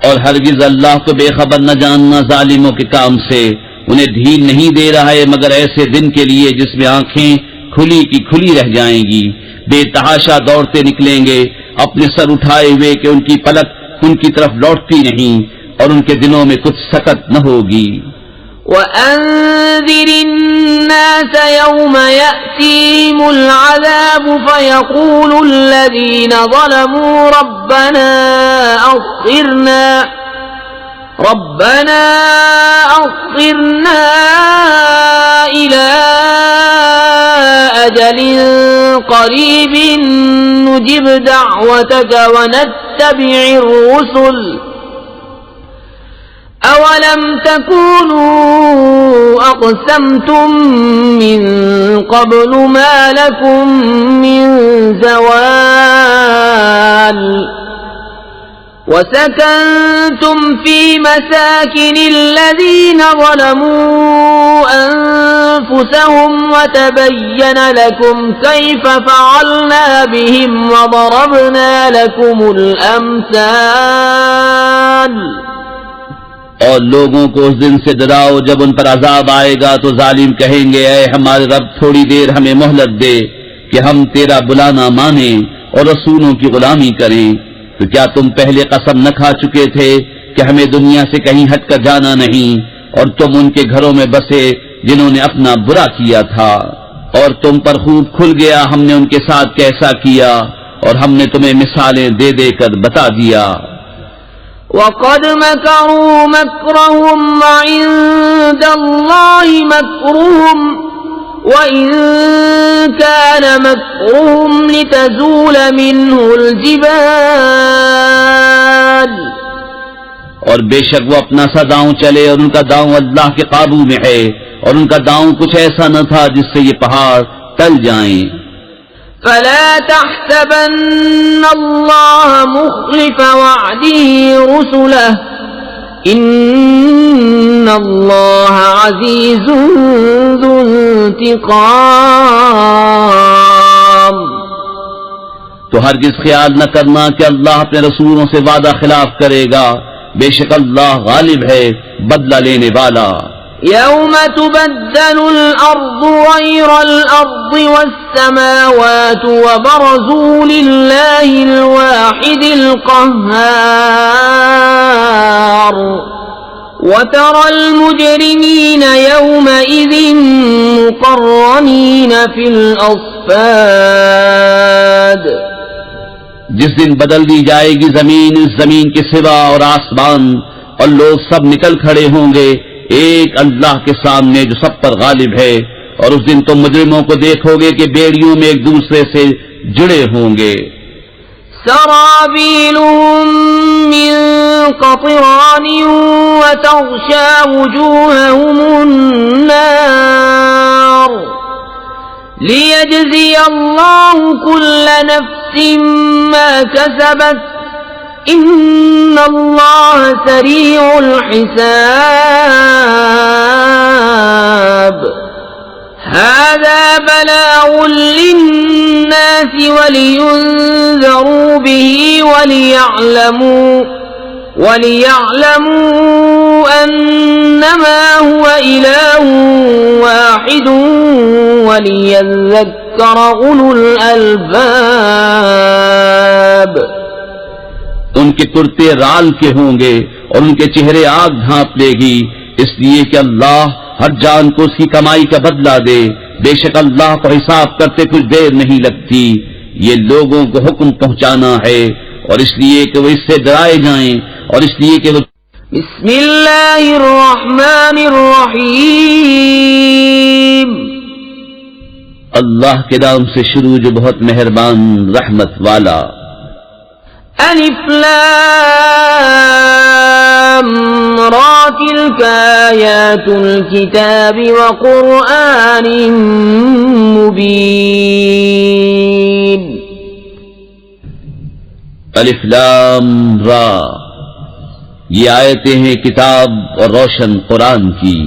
اور ہرگز اللہ کو بے خبر نہ جاننا ظالموں کے کام سے. انہیں ڈھیل نہیں دے رہا ہے مگر ایسے دن کے لیے جس میں آنکھیں کھلی کی کھلی رہ جائیں گی، بے تحاشا دوڑتے نکلیں گے اپنے سر اٹھائے ہوئے کہ ان کی پلک ان کی طرف لوٹتی نہیں اور ان کے دنوں میں کچھ سکت نہ ہوگی. وَأَنذِرِ النَّاسَ يَوْمَ يَأْتِيهِمُ الْعَذَابُ فَيَقُولُ الَّذِينَ ظَلَمُوا رَبَّنَا أَخِّرْنَا إِلَى أَجَلٍ قَرِيبٍ نُجِبْ دَعْوَتَكَ وَنَتَّبِعِ الرُّسُلَ أَوَلَمْ تَكُونُوا أَقْسَمْتُمْ مِنْ قَبْلُ مَا لَكُمْ مِنْ زَوَالٍ وَسَكَنْتُمْ فِي مَسَاكِنِ الَّذِينَ ظَلَمُوا أَنفُسَهُمْ وَتَبَيَّنَ لَكُمْ كَيْفَ فَعَلْنَا بِهِمْ وَضَرَبْنَا لَكُمُ الْأَمْثَالَ. اور لوگوں کو اس دن سے ڈراؤ جب ان پر عذاب آئے گا تو ظالم کہیں گے اے ہمارے رب تھوڑی دیر ہمیں مہلت دے کہ ہم تیرا بلانا مانیں اور رسولوں کی غلامی کریں. تو کیا تم پہلے قسم نہ کھا چکے تھے کہ ہمیں دنیا سے کہیں ہٹ کر جانا نہیں، اور تم ان کے گھروں میں بسے جنہوں نے اپنا برا کیا تھا، اور تم پر خوب کھل گیا ہم نے ان کے ساتھ کیسا کیا، اور ہم نے تمہیں مثالیں دے دے کر بتا دیا. وَقَدْ مَكَرُوا مَكْرَهُمْ وَعِندَ اللَّهِ مَكْرُهُمْ وَإِن كَانَ مَكْرُهُمْ لِتَزُولَ مِنْهُ الْجِبَالُ. اور بے شک وہ اپنا سا داؤں چلے اور ان کا داؤں اللہ کے قابو میں ہے، اور ان کا داؤں کچھ ایسا نہ تھا جس سے یہ پہاڑ ٹل جائیں. فلا تحسبن الله مخلف وعده رسله ان اللہ عزیز ذو انتقام. تو ہرگز خیال نہ کرنا کہ اللہ اپنے رسولوں سے وعدہ خلاف کرے گا، بے شک اللہ غالب ہے، بدلہ لینے والا. یوم تبدل الارض غیر الارض والسماوات وبرزوا للہ الواحد القہار وترى المجرمین یومئذ مقرنین فی الاصفاد. جس دن بدل دی جائے گی زمین اس زمین کے سوا اور آسمان، اور لوگ سب نکل کھڑے ہوں گے ایک اللہ کے سامنے جو سب پر غالب ہے. اور اس دن تم مجرموں کو دیکھو گے کہ بیڑیوں میں ایک دوسرے سے جڑے ہوں گے. سرابیلهم من قطران وتغشى وجوههم النار ليجزي الله كل نفس ما كسبت ان اللہ سریع الحساب. هذا بلاغ للناس ولينذروا به وليعلموا أنما هو إله واحد وليذكر أولو الألباب. ان کے کرتے رال کے ہوں گے اور ان کے چہرے آگ ڈھانپ لے گی، اس لیے کہ اللہ ہر جان کو اس کی کمائی کا بدلہ دے. بے شک اللہ کو حساب کرتے کچھ دیر نہیں لگتی. یہ لوگوں کو حکم پہنچانا ہے، اور اس لیے کہ وہ اس سے ڈرائے جائیں، اور اس لیے کہ وہ بسم اللہ الرحمن الرحیم. اللہ کے نام سے شروع جو بہت مہربان رحمت والا. الف لام را تلک آیات الکتاب وقرآن مبین. الف لام را، یہ آیتیں ہیں کتاب اور روشن قرآن کی.